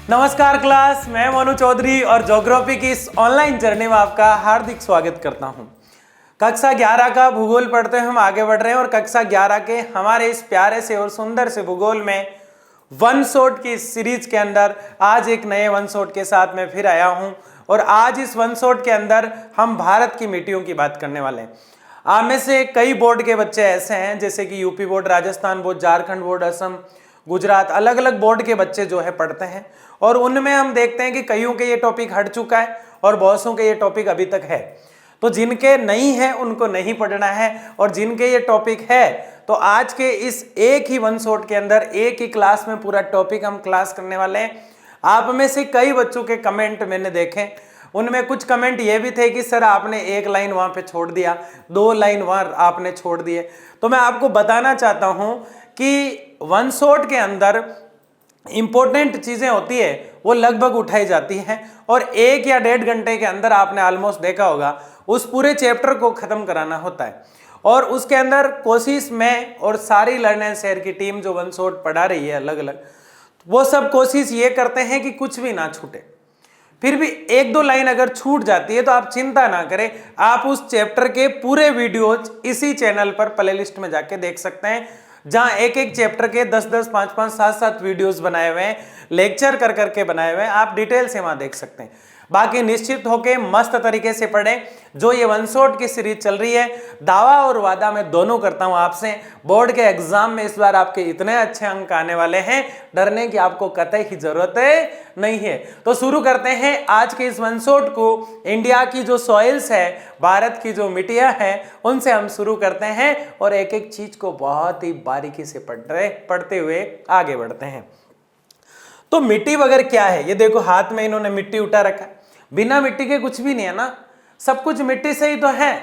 नमस्कार क्लास, मैं मनु चौधरी और ज्योग्राफी की इस ऑनलाइन जर्नी में आपका हार्दिक स्वागत करता हूं। कक्षा 11 का भूगोल पढ़ते हुए हम आगे बढ़ रहे हैं और कक्षा 11 के हमारे इस प्यारे से और सुंदर से भूगोल में वन शॉट की सीरीज के अंदर आज एक नए वन शॉट के साथ मैं फिर आया हूं और आज इस वन शॉट के अंदर हम भारत की मिट्टियों की बात करने वाले हैं। आप में से कई बोर्ड के बच्चे ऐसे हैं जैसे कि UP board, Rajasthan board, Jharkhand board, Assam, Gujarat, अलग अलग बोर्ड के बच्चे जो है पढ़ते हैं और उनमें हम देखते हैं कि कईयों के ये टॉपिक हट चुका है और बहुतों के ये टॉपिक अभी तक है। तो जिनके नहीं है उनको नहीं पढ़ना है और जिनके ये टॉपिक है तो आज के इस एक ही वन शॉट के अंदर एक ही क्लास में पूरा टॉपिक हम क्लास करने वाले हैं। आप में से कई बच्चों के कमेंट मैंने देखे, उनमें कुछ कमेंट ये भी थे कि सर आपने एक लाइन वहां पे छोड़ दिया, 2 लाइन वहां आपने छोड़ दिए। तो मैं आपको बताना चाहता हूं कि वन शॉट के अंदर इंपॉर्टेंट चीजें होती है वो लगभग उठाई जाती हैं और 1 या 1.5 घंटे के अंदर आपने ऑलमोस्ट देखा होगा उस पूरे चैप्टर को खत्म कराना होता है। और उसके अंदर कोशिश में और सारी लर्न एंड शेयर की टीम जो वन शॉट पढ़ा रही है अलग अलग, वो सब कोशिश ये करते हैं कि कुछ भी ना छूटे। फिर भी 1-2 लाइन अगर छूट जाती है तो आप चिंता ना करें, आप उस चैप्टर के पूरे वीडियोज इसी चैनल पर प्लेलिस्ट में जाके देख सकते हैं, जहां एक एक चैप्टर के 10-10, 5-5, 7-7 वीडियोस बनाए हुए हैं, लेक्चर कर करके बनाए हुए हैं, आप डिटेल से वहां देख सकते हैं। बाकी निश्चित होके मस्त तरीके से पढ़ें। जो ये वन शॉट की सीरीज चल रही है, दावा और वादा मैं दोनों करता हूं आपसे, बोर्ड के एग्जाम में इस बार आपके इतने अच्छे अंक आने वाले हैं, डरने की आपको कतई ही जरूरत नहीं है। तो शुरू करते हैं आज के इस वन शॉट को। इंडिया की जो सॉइल्स है, भारत की जो मिट्टियां हैं, उनसे हम शुरू करते हैं और एक एक चीज को बहुत ही बारीकी से पढ़ते हुए आगे बढ़ते हैं। तो मिट्टी वगैरह क्या है, ये देखो हाथ में इन्होंने मिट्टी उठा रखा है। बिना मिट्टी के कुछ भी नहीं है ना, सब कुछ मिट्टी से ही तो है।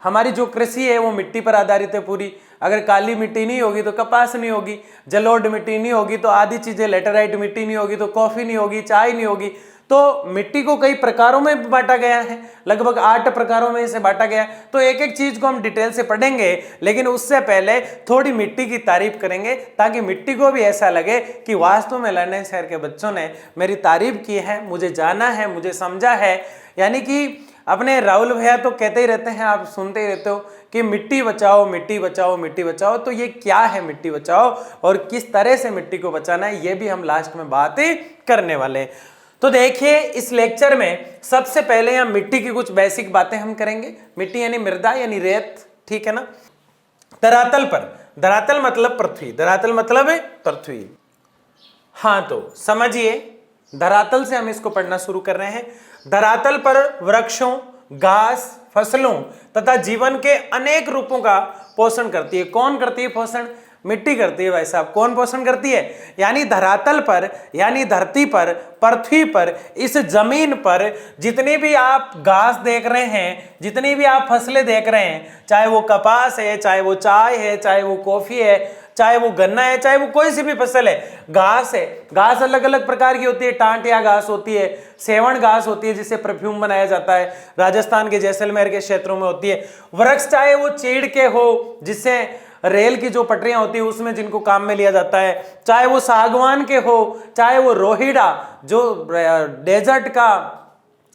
हमारी जो कृषि है वो मिट्टी पर आधारित है पूरी। अगर काली मिट्टी नहीं होगी तो कपास नहीं होगी, जलोढ़ मिट्टी नहीं होगी तो आदि चीजें, लेटेराइट मिट्टी नहीं होगी तो कॉफी नहीं होगी, चाय नहीं होगी। तो मिट्टी को कई प्रकारों में बांटा गया है, लगभग 8 प्रकारों में इसे बांटा गया है। तो एक एक चीज को हम डिटेल से पढ़ेंगे, लेकिन उससे पहले थोड़ी मिट्टी की तारीफ करेंगे ताकि मिट्टी को भी ऐसा लगे कि वास्तव में लर्न एंड शेयर के बच्चों ने मेरी तारीफ की है, मुझे जाना है, मुझे समझा है। यानी कि अपने राहुल भैया तो कहते ही रहते हैं, आप सुनते ही रहते हो कि मिट्टी बचाओ, मिट्टी बचाओ, मिट्टी बचाओ। तो ये क्या है मिट्टी बचाओ और किस तरह से मिट्टी को बचाना है, ये भी हम लास्ट में बात करने वाले हैं। तो देखिए इस लेक्चर में सबसे पहले हम मिट्टी की कुछ बेसिक बातें हम करेंगे। मिट्टी यानी मृदा यानी रेत, ठीक है ना। धरातल पर, धरातल मतलब पृथ्वी, धरातल मतलब पृथ्वी। हाँ तो समझिए, धरातल से हम इसको पढ़ना शुरू कर रहे हैं। धरातल पर वृक्षों, घास, फसलों तथा जीवन के अनेक रूपों का पोषण करती है। कौन करती है पोषण? मिट्टी करती है भाई साहब। कौन पोषण करती है? यानी धरातल पर, यानी धरती पर, पृथ्वी पर, इस जमीन पर जितनी भी आप घास देख रहे हैं, जितनी भी आप फसलें देख रहे हैं, चाहे वो कपास है, चाहे वो चाय है, चाहे वो कॉफी है, चाहे वो गन्ना है, चाहे वो कोई सी भी फसल है, घास है। घास अलग अलग प्रकार की होती है, टांटिया घास होती है, सेवण घास होती है जिससे परफ्यूम बनाया जाता है, राजस्थान के जैसलमेर के क्षेत्रों में होती है। वृक्ष चाहे वो चीड़ के हो, जिससे रेल की जो पटरियां होती है उसमें जिनको काम में लिया जाता है, चाहे वो सागवान के हो, चाहे वो रोहिड़ा जो डेजर्ट का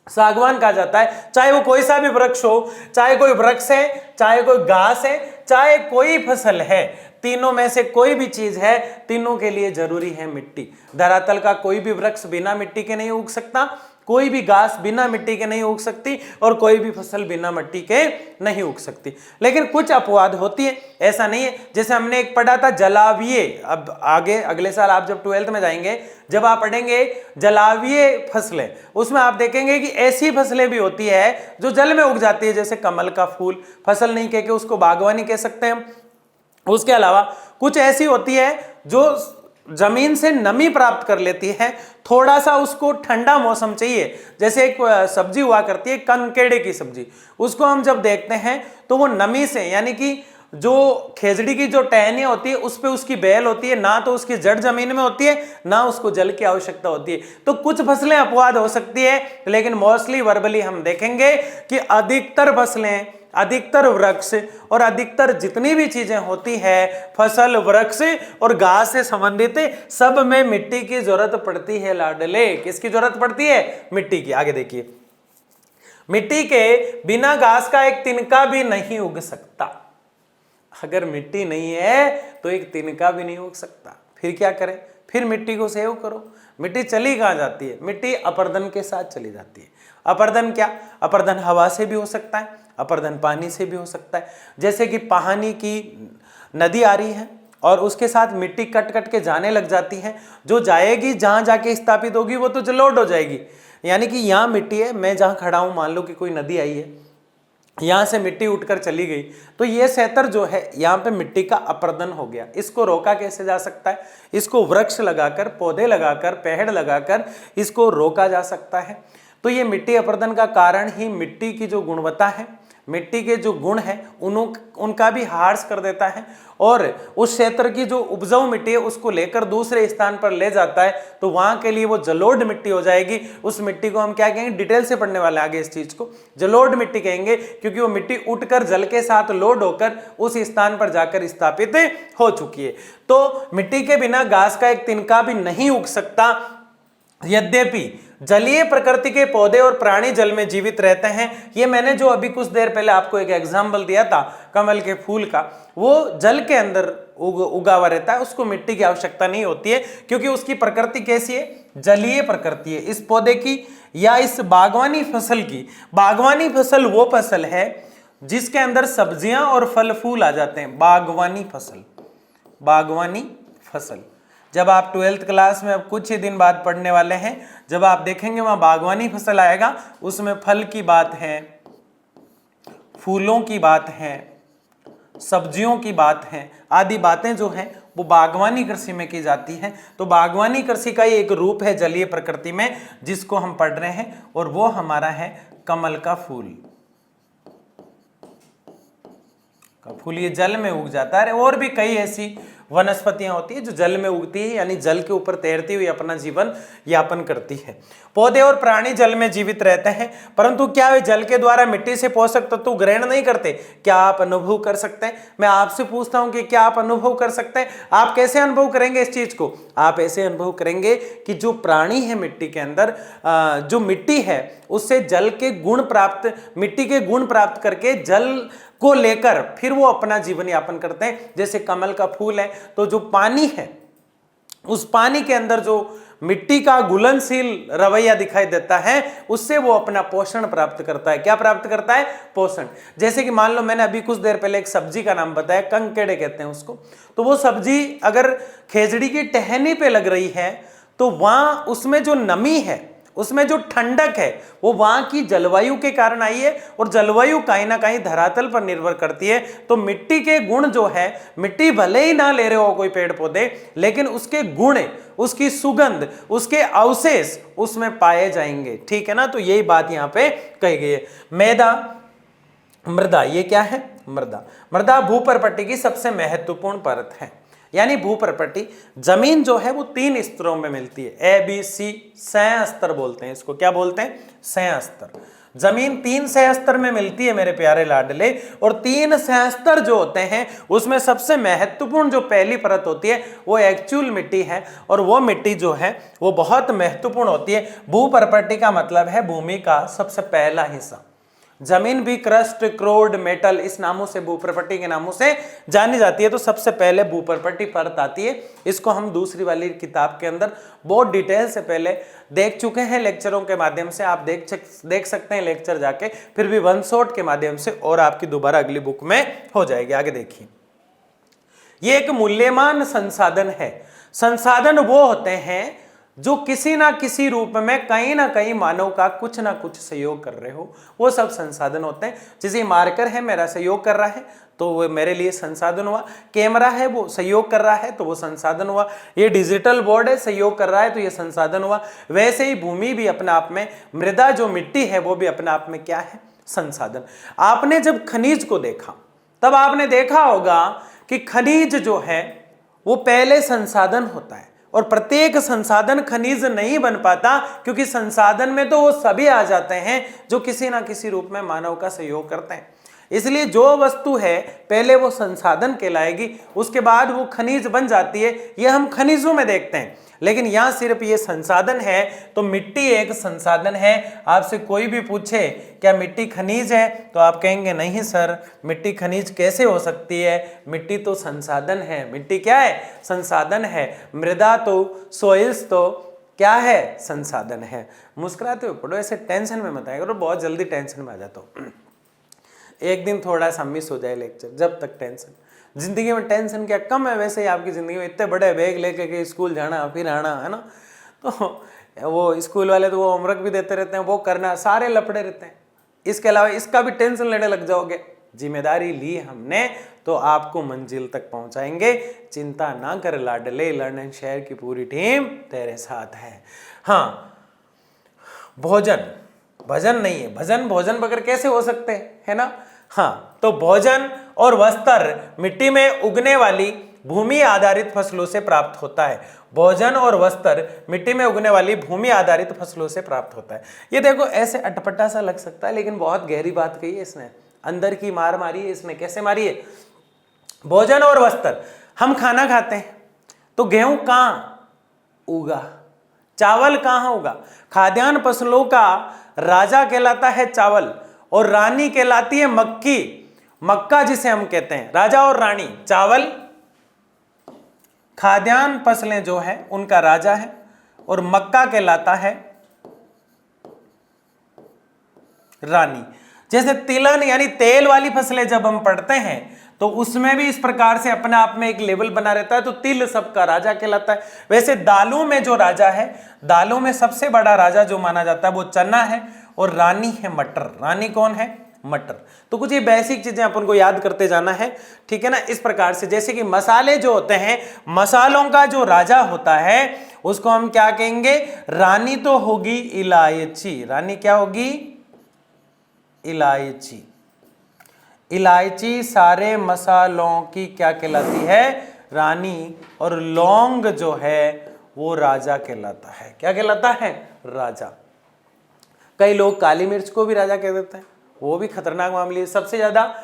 सागवान कहा जाता है, चाहे वो कोई सा भी वृक्ष हो, चाहे कोई वृक्ष है, चाहे कोई घास है, चाहे कोई फसल है, तीनों में से कोई भी चीज है, तीनों के लिए जरूरी है मिट्टी। धरातल का कोई भी वृक्ष बिना मिट्टी के नहीं उग सकता, कोई भी घास बिना मिट्टी के नहीं उग सकती और कोई भी फसल बिना मिट्टी के नहीं उग सकती। लेकिन कुछ अपवाद होती है, ऐसा नहीं है। जैसे हमने एक पढ़ा था जलावीय, अब आगे अगले साल आप जब 12th में जाएंगे, जब आप पढ़ेंगे जलावीय फसलें, उसमें आप देखेंगे कि ऐसी फसलें भी होती है जो जल में उग जाती है, जैसे कमल का फूल। फसल नहीं कह के उसको बागवानी कह सकते हैं। उसके अलावा कुछ ऐसी होती है जो जमीन से नमी प्राप्त कर लेती है, थोड़ा सा उसको ठंडा मौसम चाहिए। जैसे एक सब्जी हुआ करती है कंकेड़े की सब्जी, उसको हम जब देखते हैं तो वो नमी से, यानी कि जो खेजड़ी की जो टहनियां होती है उस पे उसकी बेल होती है, ना तो उसकी जड़ जमीन में होती है, ना उसको जल की आवश्यकता होती है। तो कुछ फसलें अपवाद हो सकती है, लेकिन मोस्टली वर्बली हम देखेंगे कि अधिकतर फसलें अधिकतर वृक्ष और अधिकतर जितनी भी चीजें होती है, फसल, वृक्ष और घास से संबंधित, सब में मिट्टी की जरूरत पड़ती है लाडले। किसकी जरूरत पड़ती है? मिट्टी की। आगे देखिए, मिट्टी के बिना घास का एक तिनका भी नहीं उग सकता। अगर मिट्टी नहीं है तो एक तिनका भी नहीं उग सकता। फिर क्या करें? फिर मिट्टी को सेव करो। मिट्टी चली कहाँ जाती है? मिट्टी अपर्दन के साथ चली जाती है। अपर्दन क्या? अपर्दन हवा से भी हो सकता है, अपर्दन पानी से भी हो सकता है। जैसे कि पानी की नदी आ रही है और उसके साथ मिट्टी कट कट के जाने लग जाती है, जो जाएगी जहां जाके स्थापित होगी वो तो जलोढ़ हो जाएगी। यानी कि यहाँ मिट्टी है, मैं जहां खड़ा हूं, मान लो कि कोई नदी आई है, यहां से मिट्टी उठकर चली गई, तो ये सेतर जो है यहाँ पे मिट्टी का अपर्दन हो गया। इसको रोका कैसे जा सकता है? इसको वृक्ष लगाकर, पौधे लगाकर, पेड़ लगाकर इसको रोका जा सकता है। तो ये मिट्टी अपर्दन का कारण ही मिट्टी की जो गुणवत्ता है, मिट्टी के जो गुण है, उनका भी ह्रास कर देता है और उस क्षेत्र की जो उपजाऊ मिट्टी है उसको लेकर दूसरे स्थान पर ले जाता है, तो वहां के लिए वो जलोढ़ मिट्टी हो जाएगी। उस मिट्टी को हम क्या कहेंगे? डिटेल से पढ़ने वाले आगे इस चीज को जलोढ़ मिट्टी कहेंगे, क्योंकि वो मिट्टी उठकर जल के साथ लोड होकर उस स्थान पर जाकर स्थापित हो चुकी है। तो मिट्टी के बिना घास का एक तिनका भी नहीं उग सकता। यद्यपि जलीय प्रकृति के पौधे और प्राणी जल में जीवित रहते हैं। ये मैंने जो अभी कुछ देर पहले आपको एक एग्जाम्पल दिया था कमल के फूल का, वो जल के अंदर उगा हुआ रहता है, उसको मिट्टी की आवश्यकता नहीं होती है, क्योंकि उसकी प्रकृति कैसी है? जलीय प्रकृति है। इस पौधे की या इस बागवानी फसल की, बागवानी फसल वो फसल है जिसके अंदर सब्जियां और फल फूल आ जाते हैं। बागवानी फसल, बागवानी फसल जब आप 12th क्लास में अब कुछ ही दिन बाद पढ़ने वाले हैं, जब आप देखेंगे वहां बागवानी फसल आएगा, उसमें फल की बात है, फूलों की बात है, सब्जियों की बात है, आदि बातें जो हैं वो बागवानी कृषि में की जाती हैं। तो बागवानी कृषि का ये एक रूप है जलीय प्रकृति में जिसको हम पढ़ रहे हैं, और वो हमारा है कमल का फूल। फूल ये जल में उग जाता है। और भी कई ऐसी वनस्पतियां होती है जो जल में उगती है, यानी जल के ऊपर तैरती हुई अपना जीवन यापन करती है। पौधे और प्राणी जल में जीवित रहते हैं, परंतु क्या वे जल के द्वारा मिट्टी से पोषक तत्व ग्रहण नहीं करते? क्या आप अनुभव कर सकते हैं? मैं आपसे पूछता हूं कि क्या आप अनुभव कर सकते हैं? आप कैसे अनुभव करेंगे इस चीज को? आप ऐसे अनुभव करेंगे कि जो प्राणी है मिट्टी के अंदर, जो मिट्टी है उससे जल के गुण प्राप्त, मिट्टी के गुण प्राप्त करके जल को लेकर फिर वो अपना जीवन यापन करते हैं। जैसे कमल का फूल है, तो जो पानी है उस पानी के अंदर जो मिट्टी का घुलनशील रवैया दिखाई देता है, उससे वो अपना पोषण प्राप्त करता है। क्या प्राप्त करता है? पोषण। जैसे कि मान लो मैंने अभी कुछ देर पहले एक सब्जी का नाम बताया, कंकेड़े कहते हैं उसको। तो वो सब्जी अगर खेजड़ी की टहनी पे लग रही है तो वहां उसमें जो नमी है, उसमें जो ठंडक है, वो वहां की जलवायु के कारण आई है, और जलवायु कहीं ना कहीं धरातल पर निर्भर करती है। तो मिट्टी के गुण जो है, मिट्टी भले ही ना ले रहे हो कोई पेड़ पौधे, लेकिन उसके गुण, उसकी सुगंध, उसके अवशेष उसमें पाए जाएंगे। ठीक है ना? तो यही बात यहाँ पे कही गई है। मैदा, मृदा, ये क्या है? मृदा। मृदा भूपर्पट्टी की सबसे महत्वपूर्ण परत है। यानी भूपर्पट्टी जमीन जो है वो 3 स्तरों में मिलती है। ABC सह स्तर बोलते हैं इसको। क्या बोलते हैं? सह स्तर। जमीन 3 सह स्तर में मिलती है मेरे प्यारे लाडले, और 3 सह स्तर जो होते हैं उसमें सबसे महत्वपूर्ण जो पहली परत होती है वो एक्चुअल मिट्टी है, और वो मिट्टी जो है वो बहुत महत्वपूर्ण होती है। भूपर्पट्टी का मतलब है भूमि का सबसे पहला हिस्सा। जमीन भी क्रस्ट, क्रोड, मेटल इस नामों से, भूपर्पट्टी के नामों से जानी जाती है। तो सबसे पहले भूपर्पट्टी परत आती है। इसको हम दूसरी वाली किताब के अंदर बहुत डिटेल से पहले देख चुके हैं लेक्चरों के माध्यम से। आप देख सकते हैं लेक्चर जाके, फिर भी वन शॉट के माध्यम से, और आपकी दोबारा अगली बुक में हो जाएगी। आगे देखिए, ये एक मूल्यवान संसाधन है। संसाधन वो होते हैं जो किसी ना किसी रूप में कहीं ना कहीं मानव का कुछ ना कुछ सहयोग कर रहे हो, वो सब संसाधन होते हैं। जैसे मार्कर है, मेरा सहयोग कर रहा है तो वो मेरे लिए संसाधन हुआ। कैमरा है, वो सहयोग कर रहा है तो वो संसाधन हुआ। ये डिजिटल बोर्ड है, सहयोग कर रहा है तो ये संसाधन हुआ। वैसे ही भूमि भी अपने आप में, मृदा जो मिट्टी है वो भी अपने आप में क्या है? संसाधन। आपने जब खनिज को देखा तब आपने देखा होगा कि खनिज जो है वो पहले संसाधन होता है, और प्रत्येक संसाधन खनिज नहीं बन पाता, क्योंकि संसाधन में तो वो सभी आ जाते हैं जो किसी ना किसी रूप में मानव का सहयोग करते हैं। इसलिए जो वस्तु है पहले वो संसाधन कहलाएगी, उसके बाद वो खनिज बन जाती है। ये हम खनिजों में देखते हैं, लेकिन यहां सिर्फ ये संसाधन है। तो मिट्टी एक संसाधन है। आपसे कोई भी पूछे क्या मिट्टी खनिज है, तो आप कहेंगे नहीं सर, मिट्टी खनिज कैसे हो सकती है, मिट्टी तो संसाधन है। मिट्टी क्या है? संसाधन है। मृदा तो, सॉइल्स तो क्या है? संसाधन है। मुस्कुराते हुए पढ़ो, ऐसे टेंशन में मत आया करो, बहुत जल्दी टेंशन में आ जाता हूँ। एक दिन थोड़ा सा मिस हो जाए लेक्चर, जब तक टेंशन, जिंदगी में टेंशन क्या कम है, वैसे ही आपकी जिंदगी में इतने बड़े बैग लेके के स्कूल जाना फिर आना, है ना। तो वो स्कूल वाले तो वो होमवर्क भी देते रहते हैं, वो करना, सारे लफड़े रहते हैं। इसके अलावा इसका भी टेंशन लेने लग जाओगे। जिम्मेदारी ली हमने तो आपको मंजिल तक पहुंचाएंगे। चिंता ना कर लाडले, लंदन शहर की पूरी टीम तेरे साथ है। हाँ, भोजन, भजन नहीं है, भजन भोजन बगैर कैसे हो सकते हैं, है ना। हाँ, तो भोजन और वस्त्र मिट्टी में उगने वाली भूमि आधारित फसलों से प्राप्त होता है। भोजन और वस्त्र मिट्टी में उगने वाली भूमि आधारित फसलों से प्राप्त होता है। ये देखो ऐसे अटपटा सा लग सकता है, लेकिन बहुत गहरी बात कही है इसने, अंदर की मार मारी है इसने। कैसे मारी है? भोजन और वस्त्र, हम खाना खाते हैं तो गेहूं कहाँ उगा, चावल कहाँ उगा? खाद्यान्न फसलों का राजा कहलाता है चावल, और रानी कहलाती है मक्की। मक्का जिसे हम कहते हैं, राजा और रानी, चावल खाद्यान्न फसलें जो है उनका राजा है, और मक्का कहलाता है रानी। जैसे तिलहन यानी तेल वाली फसलें जब हम पढ़ते हैं तो उसमें भी इस प्रकार से अपने आप में एक लेवल बना रहता है, तो तिल सबका राजा कहलाता है। वैसे दालों में जो राजा है, दालों में सबसे बड़ा राजा जो माना जाता है वो चना है, और रानी है मटर। रानी कौन है? मटर। तो कुछ ये बेसिक चीजें अपन को याद करते जाना है, ठीक है ना। इस प्रकार से जैसे कि मसाले जो होते हैं, मसालों का जो राजा होता है उसको हम क्या कहेंगे? रानी तो होगी इलायची। रानी क्या होगी? इलायची। इलायची सारे मसालों की क्या कहलाती है? रानी। और लौंग जो है वो राजा कहलाता है। क्या कहलाता है? राजा। कई लोग काली मिर्च को भी राजा कह देते हैं, वो भी खतरनाक मामले है। सबसे ज्यादा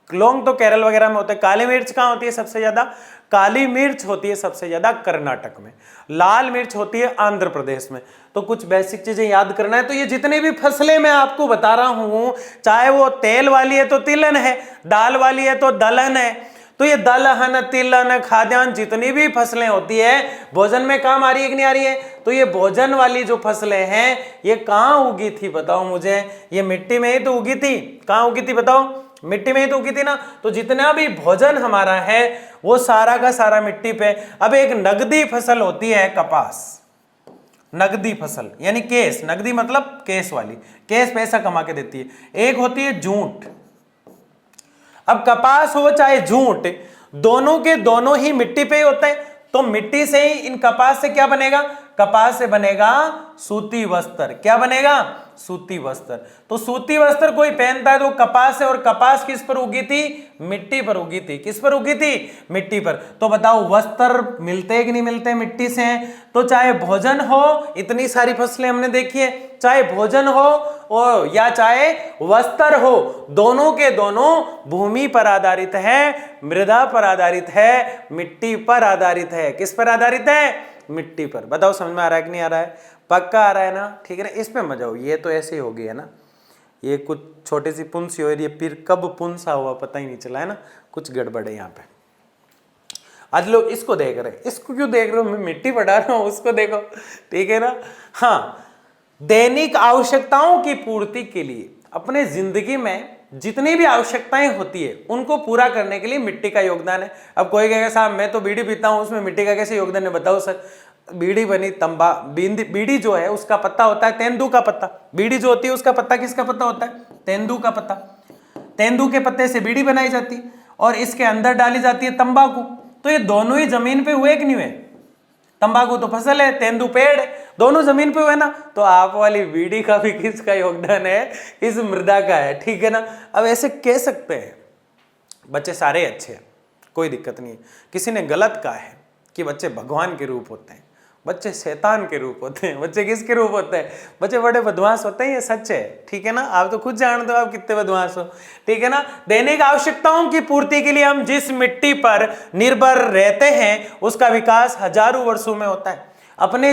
लौंग तो केरल वगैरह में होते हैं, काली मिर्च कहाँ होती है सबसे ज्यादा? काली मिर्च होती है सबसे ज्यादा कर्नाटक में, लाल मिर्च होती है आंध्र प्रदेश में। तो कुछ बेसिक चीजें याद करना है। तो ये जितनी भी फसलें मैं आपको बता रहा हूं, चाहे वो तेल वाली है तो तिलहन है, दाल वाली है तो दलहन है, तो ये दलहन, तिलहन, खाद्यान्न जितनी भी फसलें होती है भोजन में काम आ रही है कि नहीं आ रही है? तो ये भोजन वाली जो फसलें हैं ये कहाँ उगी थी बताओ मुझे? ये मिट्टी में ही तो उगी थी। कहाँ उगी थी बताओ? मिट्टी में ही तो उगी थी ना। तो जितना भी भोजन हमारा है वो सारा का सारा मिट्टी पे। अब एक नगदी फसल होती है कपास, नगदी फसल यानी केस, नगदी मतलब केस वाली, केस पैसा कमा के देती है। एक होती है जूट। अब कपास हो चाहे जूट, दोनों के दोनों ही मिट्टी पे ही होते हैं। तो मिट्टी से ही, इन कपास से क्या बनेगा? कपास से बनेगा सूती वस्त्र। क्या बनेगा? सूती वस्त्र। तो सूती वस्त्र कोई पहनता है तो कपास से, और कपास किस पर उगी थी? मिट्टी पर उगी थी। किस पर उगी थी? मिट्टी पर। तो बताओ वस्त्र मिलते कि नहीं मिलते मिट्टी से? तो चाहे भोजन हो, इतनी सारी फसलें हमने देखी है, चाहे भोजन हो या चाहे वस्त्र हो, दोनों के दोनों भूमि पर आधारित है, मृदा पर आधारित है, मिट्टी पर आधारित है। किस पर आधारित है? मिट्टी पर। बताओ समझ में आ रहा है कि नहीं आ रहा है? पक्का आ रहा है ना? ठीक है ना। इसमें मजा हो। ये तो ऐसे ही हो गई है ना, ये कुछ छोटी सी पुंसी हो रही है, फिर कब पुंसा हुआ पता ही नहीं चला, है ना। कुछ गड़बड़ है यहाँ पे। आज लोग इसको देख रहे हैं, इसको क्यों देख रहे हो? मैं मिट्टी पढ़ा रहा हूं, उसको देखो, ठीक है ना। हाँ, दैनिक आवश्यकताओं की पूर्ति के लिए, अपने जिंदगी में जितनी भी आवश्यकताएं होती है उनको पूरा करने के लिए मिट्टी का योगदान है। अब कोई कहेगा साहब मैं तो बीड़ी पीता हूं, उसमें मिट्टी का कैसे योगदान है? बताओ सर। बीड़ी बनी बीड़ी जो है उसका पत्ता होता है तेंदू का पत्ता। बीड़ी जो होती है उसका पत्ता किसका पत्ता होता है? तेंदू का पत्ता। तेंदू के पत्ते से बीड़ी बनाई जाती है, और इसके अंदर डाली जाती है तंबाकू। तो ये दोनों ही जमीन पे हुए कि नहीं हुए? तंबाकू तो फसल है, तेंदू पेड़ है, दोनों जमीन पे हुए ना। तो आप वाली बीड़ी का भी किसका योगदान है? इस मृदा का है, ठीक है ना। अब ऐसे कह सकते हैं बच्चे सारे अच्छे हैं, कोई दिक्कत नहीं है। किसी ने गलत कहा है कि बच्चे भगवान के रूप होते हैं, बच्चे शैतान के रूप होते हैं। बच्चे किसके रूप होते हैं? बच्चे बड़े बदमाश होते हैं, ये सच है, ठीक है ना। आप तो खुद जानते हो आप कितने बदमाश हो, ठीक है ना। दैनिक आवश्यकताओं की पूर्ति के लिए हम जिस मिट्टी पर निर्भर रहते हैं उसका विकास हजारों वर्षों में होता है। अपने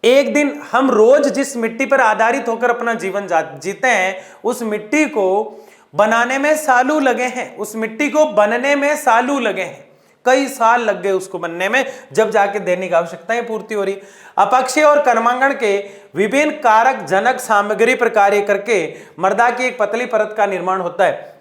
एक दिन हम रोज जिस मिट्टी पर आधारित होकर अपना जीवन जीते हैं, उस मिट्टी को बनाने में सालों लगे हैं, उस मिट्टी को बनने में सालों लगे हैं, कई साल लग गए उसको बनने में, जब जाके दैनिक आवश्यकताएं पूर्ति हो रही। अपक्षय और कर्मांगण के विभिन्न कारक जनक सामग्री पर कार्य करके मृदा की एक पतली परत का निर्माण होता है।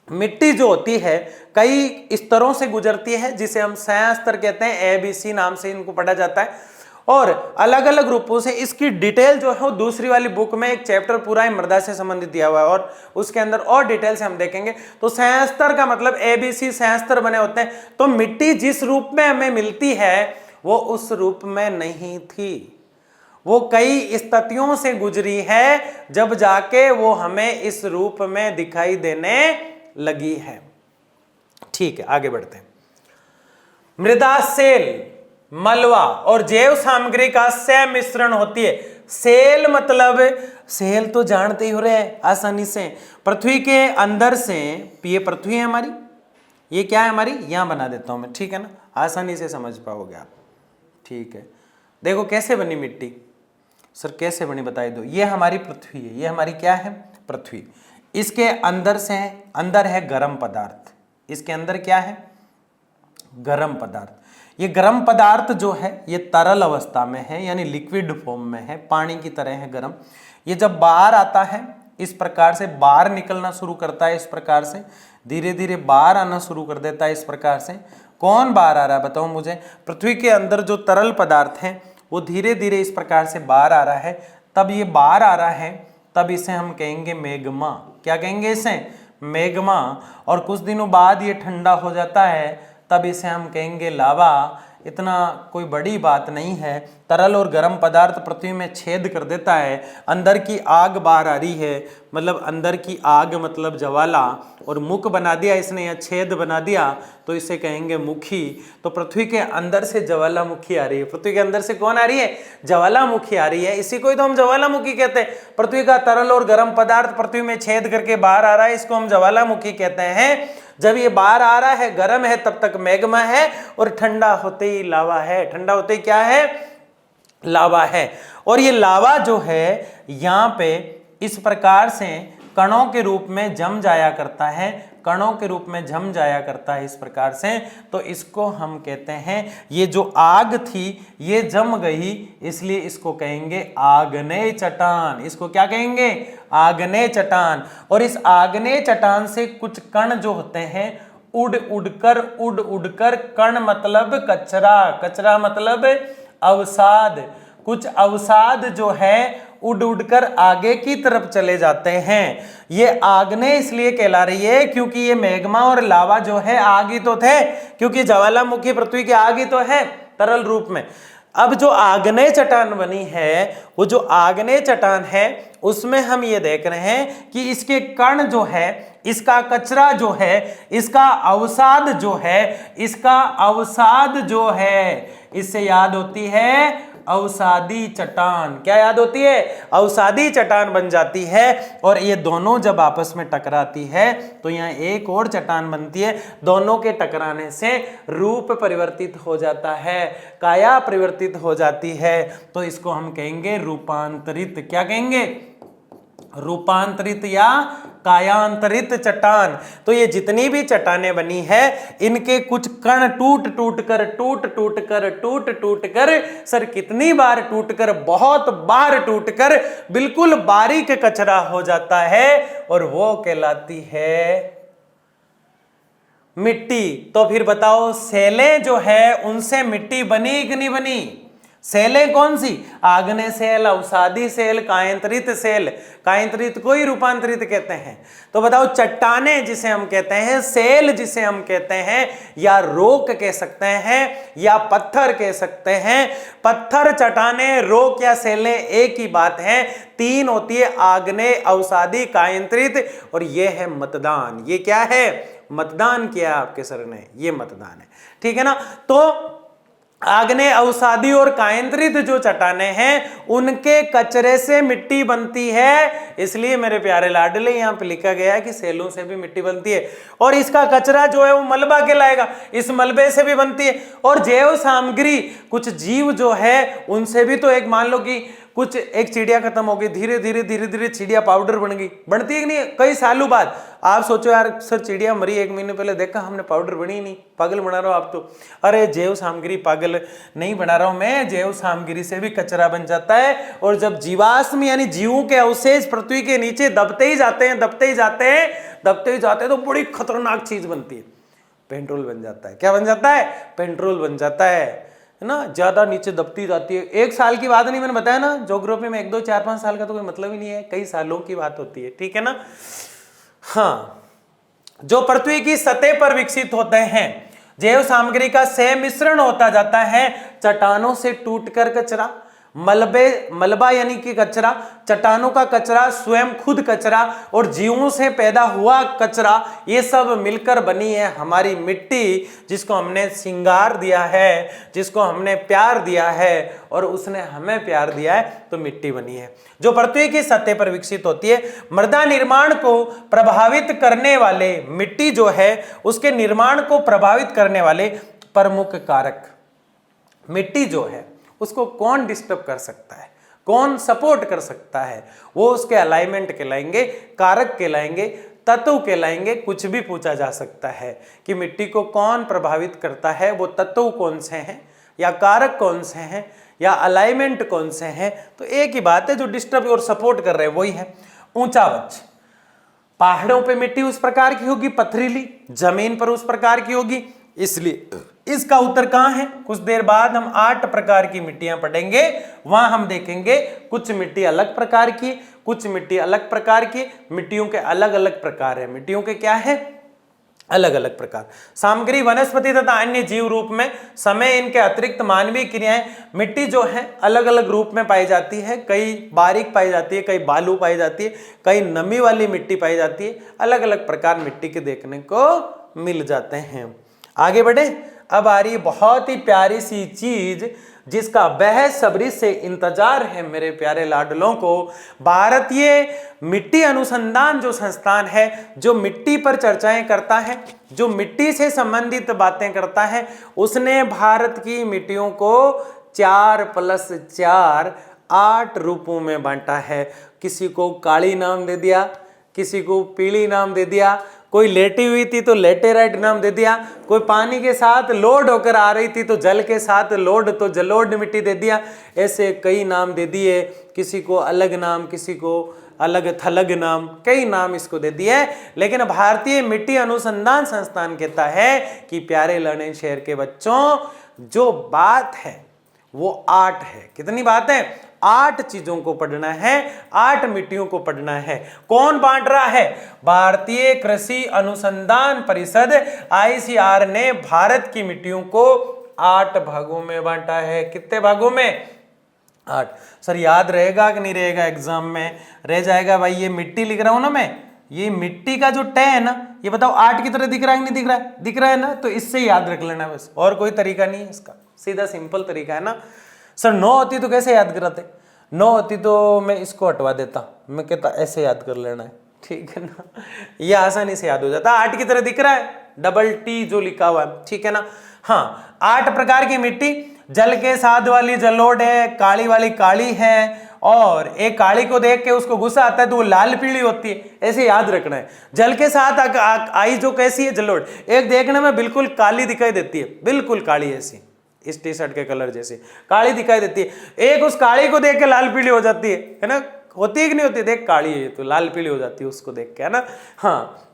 मिट्टी जो होती है कई स्तरों से गुजरती है, जिसे हम संया स्तर कहते हैं, ABC नाम से इनको पढ़ा जाता है, और अलग अलग रूपों से इसकी डिटेल जो है वो दूसरी वाली बुक में एक चैप्टर पूरा है मृदा से संबंधित दिया हुआ है, और उसके अंदर और डिटेल से हम देखेंगे। तो संया का मतलब ABC संया बने होते हैं। तो मिट्टी जिस रूप में हमें मिलती है वो उस रूप में नहीं थी, वो कई स्थितियों से गुजरी है, जब जाके वो हमें इस रूप में दिखाई देने लगी है। ठीक है, आगे बढ़ते हैं। मृदा सेल, मलवा और जैव सामग्री का सम्मिश्रण होती है। सेल मतलब, सेल तो जानते ही हो रहे हैं आसानी से, पृथ्वी के अंदर से, ये पृथ्वी है हमारी, ये क्या है हमारी, यहां बना देता हूं मैं, ठीक है ना, आसानी से समझ पाओगे आप। ठीक है, देखो कैसे बनी मिट्टी, सर कैसे बनी बताइए दो। ये हमारी पृथ्वी है, ये हमारी क्या है, पृथ्वी। इसके अंदर से, अंदर है गर्म पदार्थ, इसके अंदर क्या है, गर्म पदार्थ। ये गर्म पदार्थ जो है ये तरल अवस्था में है, यानी लिक्विड फॉर्म में है, पानी की तरह है गर्म। ये जब बाहर आता है इस प्रकार से, बाहर निकलना शुरू करता है, इस प्रकार से धीरे धीरे बाहर आना शुरू कर देता है, इस प्रकार से। कौन बाहर आ रहा है बताओ मुझे? पृथ्वी के अंदर जो तरल पदार्थ है वो धीरे धीरे इस प्रकार से बाहर आ रहा है। तब ये बाहर आ रहा है, तब इसे हम कहेंगे मैग्मा। क्या कहेंगे इसे? मैग्मा। और कुछ दिनों बाद ये ठंडा हो जाता है, तब इसे हम कहेंगे लावा। इतना कोई बड़ी बात नहीं है। तरल और गर्म पदार्थ पृथ्वी में छेद कर देता है, अंदर की आग बाहर आ रही है, मतलब अंदर की आग मतलब ज्वाला, और मुख बना दिया इसने, या छेद बना दिया, तो इसे कहेंगे मुखी। तो पृथ्वी के अंदर से ज्वालामुखी आ रही है। पृथ्वी के अंदर से कौन आ रही है? ज्वालामुखी आ रही है। इसी को ही तो हम ज्वालामुखी कहते हैं। पृथ्वी का तरल और गर्म पदार्थ पृथ्वी में छेद करके बाहर आ रहा है, इसको हम ज्वालामुखी कहते हैं। जब ये बाहर आ रहा है, गर्म है, तब तक मैग्मा है, और ठंडा होते ही लावा है। ठंडा होते ही क्या है? लावा है। और ये लावा जो है यहाँ पे इस प्रकार से कणों के रूप में जम जाया करता है, कणों के रूप में जम जाया करता है इस प्रकार से। तो इसको हम कहते हैं, ये जो आग थी ये जम गई, इसलिए इसको कहेंगे आग्नेय चट्टान। इसको क्या कहेंगे? आग्नेय चट्टान। और इस आग्नेय चट्टान से कुछ कण जो होते हैं उड़ उड़कर, कण मतलब कचरा, कचरा मतलब अवसाद, कुछ अवसाद जो है उड़ उड़कर आगे की तरफ चले जाते हैं। ये आग्नेय इसलिए कहला रही है क्योंकि ये मैग्मा और लावा जो है आग ही तो थे, क्योंकि ज्वालामुखी पृथ्वी की आग ही तो है तरल रूप में। अब जो आग्नेय चट्टान बनी है, वो जो आग्नेय चट्टान है उसमें हम ये देख रहे हैं कि इसके कण जो है, इसका कचरा जो है, इसका अवसाद जो है, इसका अवसाद जो है, इससे याद होती है अवसादी चट्टान। क्या याद होती है? अवसादी चट्टान बन जाती है। और ये दोनों जब आपस में टकराती है तो यहाँ एक और चट्टान बनती है। दोनों के टकराने से रूप परिवर्तित हो जाता है, काया परिवर्तित हो जाती है। तो इसको हम कहेंगे रूपांतरित। क्या कहेंगे? रूपांतरित या कायांतरित चट्टान। तो ये जितनी भी चट्टानें बनी है, इनके कुछ कण टूट टूट कर सर कितनी बार टूट कर, बहुत बार टूट कर बिल्कुल बारीक कचरा हो जाता है, और वो कहलाती है मिट्टी। तो फिर बताओ, सेलें जो है उनसे मिट्टी बनी कि नहीं बनी? सेलें कौन सी? आग्नेय सेल, अवसादी सेल, कायांतरित सेल। कायांतरित को ही रूपांतरित कहते हैं। तो बताओ, चट्टानें जिसे हम कहते हैं, सेल जिसे हम कहते हैं, या रोक कह सकते हैं, या पत्थर कह सकते हैं। पत्थर, चट्टानें, रोक या सेलें एक ही बात है। तीन होती है, आग्नेय, अवसादी, कायांतरित, और ये है मतदान। ये क्या है? मतदान किया आपके सर ने, ये मतदान है। ठीक है ना। तो आग्नेय अवसादी और कायंत्रित जो चट्टानें हैं उनके कचरे से मिट्टी बनती है। इसलिए मेरे प्यारे लाडले यहाँ पे लिखा गया है कि सेलों से भी मिट्टी बनती है और इसका कचरा जो है वो मलबा कहलाएगा, इस मलबे से भी बनती है। और जैव सामग्री कुछ जीव जो है उनसे भी, तो एक मान लो कि कुछ एक चिड़िया खत्म हो गई, धीरे धीरे चिड़िया पाउडर बन गई, बनती है कि नहीं कई सालों बाद। आप सोचो यार सर चिड़िया मरी 1 महीने पहले, देखा हमने पाउडर बनी नहीं, पागल बना रहा हो आप तो। अरे जैव सामग्री पागल नहीं बना रहा हूं मैं, जैव सामग्री से भी कचरा बन जाता है। और जब जीवाश्म यानी जीवों के अवशेष पृथ्वी के नीचे दबते ही जाते हैं तो बड़ी खतरनाक चीज बनती है, पेट्रोल बन जाता है। क्या बन जाता है? पेट्रोल बन जाता है ना। ज्यादा नीचे दबती जाती है। 1 साल की बात नहीं, मैंने बताया ना ज्योग्राफी में 1, 2, 4, 5 साल का तो कोई मतलब ही नहीं है, कई सालों की बात होती है, ठीक है ना। हाँ, जो पृथ्वी की सतह पर विकसित होते हैं, जैव सामग्री का सहमिश्रण होता जाता है चट्टानों से टूटकर कचरा, मलबा यानी कि कचरा, चट्टानों का कचरा, स्वयं खुद कचरा और जीवों से पैदा हुआ कचरा, ये सब मिलकर बनी है हमारी मिट्टी, जिसको हमने श्रृंगार दिया है, जिसको हमने प्यार दिया है और उसने हमें प्यार दिया है, तो मिट्टी बनी है जो पृथ्वी की सतह पर विकसित होती है। मृदा निर्माण को प्रभावित करने वाले, मिट्टी जो है उसके निर्माण को प्रभावित करने वाले प्रमुख कारक, मिट्टी जो है उसको कौन डिस्टर्ब कर सकता है, कौन सपोर्ट कर सकता है, वो उसके अलाइनमेंट कहलाएंगे, कारक कहलाएंगे, तत्व कहलाएंगे। कुछ भी पूछा जा सकता है कि मिट्टी को कौन प्रभावित करता है, वो तत्व कौन से हैं या कारक कौन से हैं या अलाइनमेंट कौन से हैं, तो एक ही बात है, जो डिस्टर्ब और सपोर्ट कर रहे हैं वही है। ऊंचा वृक्ष, पहाड़ों पे मिट्टी उस प्रकार की होगी पथरीली, जमीन पर उस प्रकार की होगी, इसलिए इसका उत्तर कहां है? कुछ देर बाद हम 8 प्रकार की मिट्टियां पढ़ेंगे, वहां हम देखेंगे कुछ मिट्टी अलग प्रकार की, कुछ मिट्टी अलग प्रकार की, मिट्टियों के अलग अलग प्रकार है। मिट्टियों के क्या है? अलग अलग प्रकार। सामग्री वनस्पति तथा अन्य जीव रूप में, समय इनके अतिरिक्त मानवीय क्रियाएं, मिट्टी जो है अलग अलग रूप में पाई जाती है, कई बारीक पाई जाती है, कई बालू पाई जाती है, कई नमी वाली मिट्टी पाई जाती है, अलग अलग प्रकार मिट्टी के देखने को मिल जाते हैं। आगे बढ़े, अब आ रही बहुत ही प्यारी सी चीज जिसका बेसब्री से इंतजार है मेरे प्यारे लाडलों को। भारतीय मिट्टी अनुसंधान जो संस्थान है, जो मिट्टी पर चर्चाएं करता है, जो मिट्टी से संबंधित बातें करता है, उसने भारत की मिट्टियों को 4+4 8 रूपों में बांटा है। किसी को काली नाम दे दिया, किसी को पीली नाम दे दिया, कोई लेटी हुई थी तो लेटेराइट नाम दे दिया, कोई पानी के साथ लोड होकर आ रही थी तो जल के साथ लोड तो जलोड मिट्टी दे दिया। ऐसे कई नाम दे दिए, किसी को अलग नाम, किसी को अलग थलग नाम, कई नाम इसको दे दिए। लेकिन भारतीय मिट्टी अनुसंधान संस्थान कहता है कि प्यारे लर्निंग शेयर के बच्चों, जो बात है वो 8 है। कितनी बात है? 8 चीजों को पढ़ना है, 8 मिट्टियों को पढ़ना है। कौन बांट रहा है? भारतीय कृषि अनुसंधान परिषद ICAR ने भारत की मिट्टियों को 8 भागों में बांटा है। कितने भागों में? 8। सर याद रहेगा कि नहीं रहेगा? एग्जाम में रह जाएगा भाई। ये मिट्टी लिख रहा हूं ना मैं, ये मिट्टी का जो टै है ना, ये बताओ 8 की तरह दिख रहा है कि नहीं दिख रहा है? दिख रहा है ना, तो इससे याद रख लेना बस, और कोई तरीका नहीं है इसका, सीधा सिंपल तरीका है ना। सर 9 होती तो कैसे याद कराते? 9 होती तो मैं इसको हटवा देता, मैं कहता ऐसे याद कर लेना है, ठीक है ना, ये आसानी से याद हो जाता। 8 की तरह दिख रहा है, डबल टी जो लिखा हुआ है, ठीक है ना। हाँ, 8 प्रकार की मिट्टी, जल के साथ वाली जलोढ़ है, काली वाली काली है, और एक काली को देख के उसको गुस्सा आता है तो वो लाल पीली होती है, ऐसे याद रखना है। जल के साथ आई जो कैसी है? जलोढ़। एक देखने में बिल्कुल काली दिखाई देती है, बिल्कुल काली ऐसी, इस टी शर्ट के कलर जैसी काली दिखाई देती है। एक उस काली को देख के लाल पीली हो जाती है ना, होती है कि नहीं होती? देख काली है तो लाल पीली हो जाती है उसको देख के, है ना। हाँ,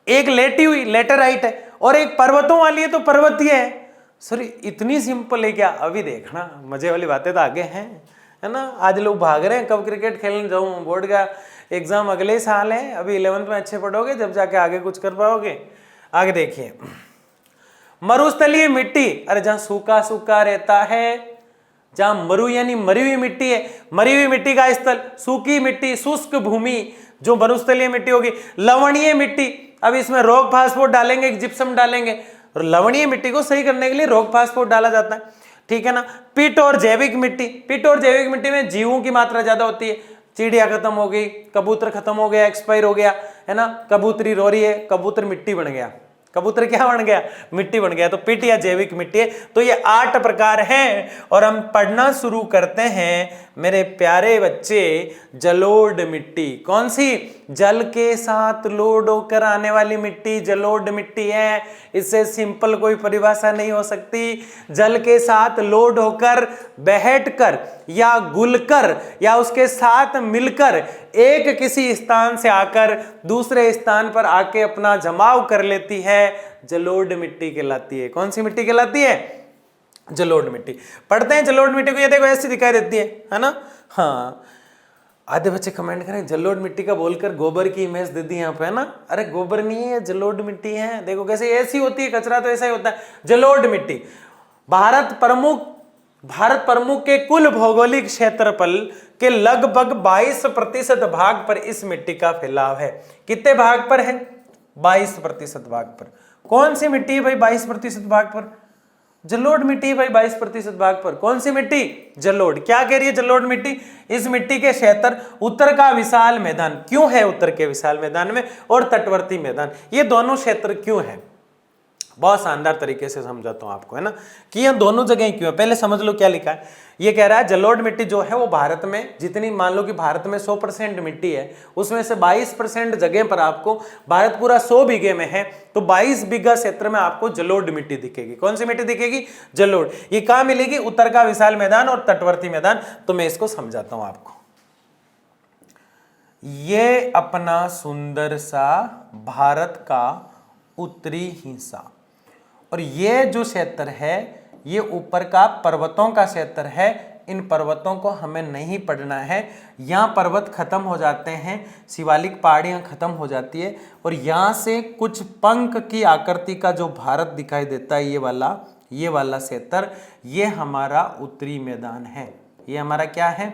एक लेटी हुई लेटेराइट है, और एक पर्वतों वाली है तो पर्वतीय है। सर इतनी सिंपल है क्या? अभी देखना, मजे वाली बातें तो आगे हैं, है ना। आज लोग भाग रहे हैं कब क्रिकेट खेलने जाऊं, बोर्ड का एग्जाम अगले साल है, अभी 11th में अच्छे पढ़ोगे जब जाके आगे कुछ कर पाओगे। आगे देखिए, मरुस्थलीय मिट्टी, अरे जहां सूखा सूखा रहता है, जहां मरु यानी मरी हुई मिट्टी है, मरी हुई मिट्टी का स्थल, सूखी मिट्टी, शुष्क भूमि जो मरुस्थलीय मिट्टी होगी। लवणीय मिट्टी, अब इसमें रॉक फास्फोट डालेंगे, जिप्सम डालेंगे, और लवणीय मिट्टी को सही करने के लिए रॉक फास्फोरेट डाला जाता है, ठीक है ना। पिट और जैविक मिट्टी, पिट और जैविक मिट्टी में जीवों की मात्रा ज्यादा होती है, चिड़िया खत्म हो गई, कबूतर खत्म हो गया, एक्सपायर हो गया, है ना, कबूतरी रो रही है, कबूतर मिट्टी बन गया, कबूतर क्या बन गया, मिट्टी बन गया, तो पिट या जैविक मिट्टी है। तो ये 8 प्रकार हैं और हम पढ़ना शुरू करते हैं मेरे प्यारे बच्चे। जलोढ़ मिट्टी, कौन सी, जल के साथ लोड होकर आने वाली मिट्टी जलोढ़ मिट्टी है। इससे सिंपल कोई परिभाषा नहीं हो सकती। जल के साथ लोड होकर, बैठकर या घुलकर या उसके साथ मिलकर एक किसी स्थान से आकर दूसरे स्थान पर आके अपना जमाव कर लेती है, जलोढ़ मिट्टी कहलाती है। कौन सी मिट्टी कहलाती है, जलोढ़ मिट्टी। पढ़ते हैं जलोढ़ मिट्टी को, ये देखो ऐसी दिखाई देती है ना। हाँ, आधे बच्चे कमेंट करें जलोढ़ मिट्टी का बोलकर गोबर की इमेज दे दी यहाँ पे, है ना। अरे गोबर नहीं है, जलोढ़ मिट्टी है। देखो कैसे ऐसी होती है, कचरा तो ऐसा ही होता है। जलोढ़ मिट्टी भारत प्रमुख के कुल भौगोलिक क्षेत्रफल के लगभग 22% भाग पर इस मिट्टी का फैलाव है। कितने भाग पर है, 22% भाग पर। कौन सी मिट्टी है भाई 22% भाग पर, जलोढ़ मिट्टी है भाई 22% भाग पर। कौन सी मिट्टी, जलोढ़। क्या कह रही है जलोढ़ मिट्टी, इस मिट्टी के क्षेत्र उत्तर का विशाल मैदान, क्यों है उत्तर के विशाल मैदान में, और तटवर्ती मैदान, ये दोनों क्षेत्र क्यों है। बहुत शानदार तरीके से समझाता हूं आपको, है ना, कि ये दोनों जगह क्यों है। पहले समझ लो क्या लिखा है। ये कह रहा है जलोढ़ मिट्टी जो है वो भारत में जितनी, मान लो कि भारत में 100% मिट्टी है, उसमें से 22% जगह पर आपको, भारत पूरा 100 बीघे में है तो 22 बीघा क्षेत्र में आपको जलोढ़ मिट्टी दिखेगी। कौन सी मिट्टी दिखेगी, जलोढ़। ये कहां मिलेगी, उत्तर का विशाल मैदान और तटवर्ती मैदान। तो मैं इसको समझाता हूं आपको। ये अपना सुंदर सा भारत का उत्तरी हिस्सा, और ये जो क्षेत्र है ये ऊपर का पर्वतों का क्षेत्र है। इन पर्वतों को हमें नहीं पढ़ना है। यहाँ पर्वत खत्म हो जाते हैं, शिवालिक पहाड़ियाँ खत्म हो जाती है, और यहाँ से कुछ पंख की आकृति का जो भारत दिखाई देता है, ये वाला क्षेत्र, ये हमारा उत्तरी मैदान है। ये हमारा क्या है,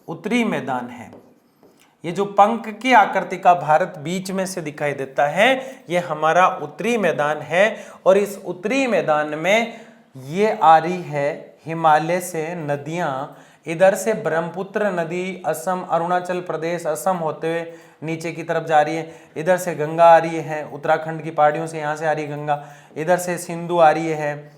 उत्तरी मैदान है। ये जो पंख की आकृति का भारत बीच में से दिखाई देता है, ये हमारा उत्तरी मैदान है। और इस उत्तरी मैदान में ये आ रही है हिमालय से नदियां, इधर से ब्रह्मपुत्र नदी असम, अरुणाचल प्रदेश, असम होते हुए नीचे की तरफ जा रही है। इधर से गंगा आ रही है, उत्तराखंड की पहाड़ियों से यहाँ से आ रही है गंगा। इधर से सिंधु आ रही है,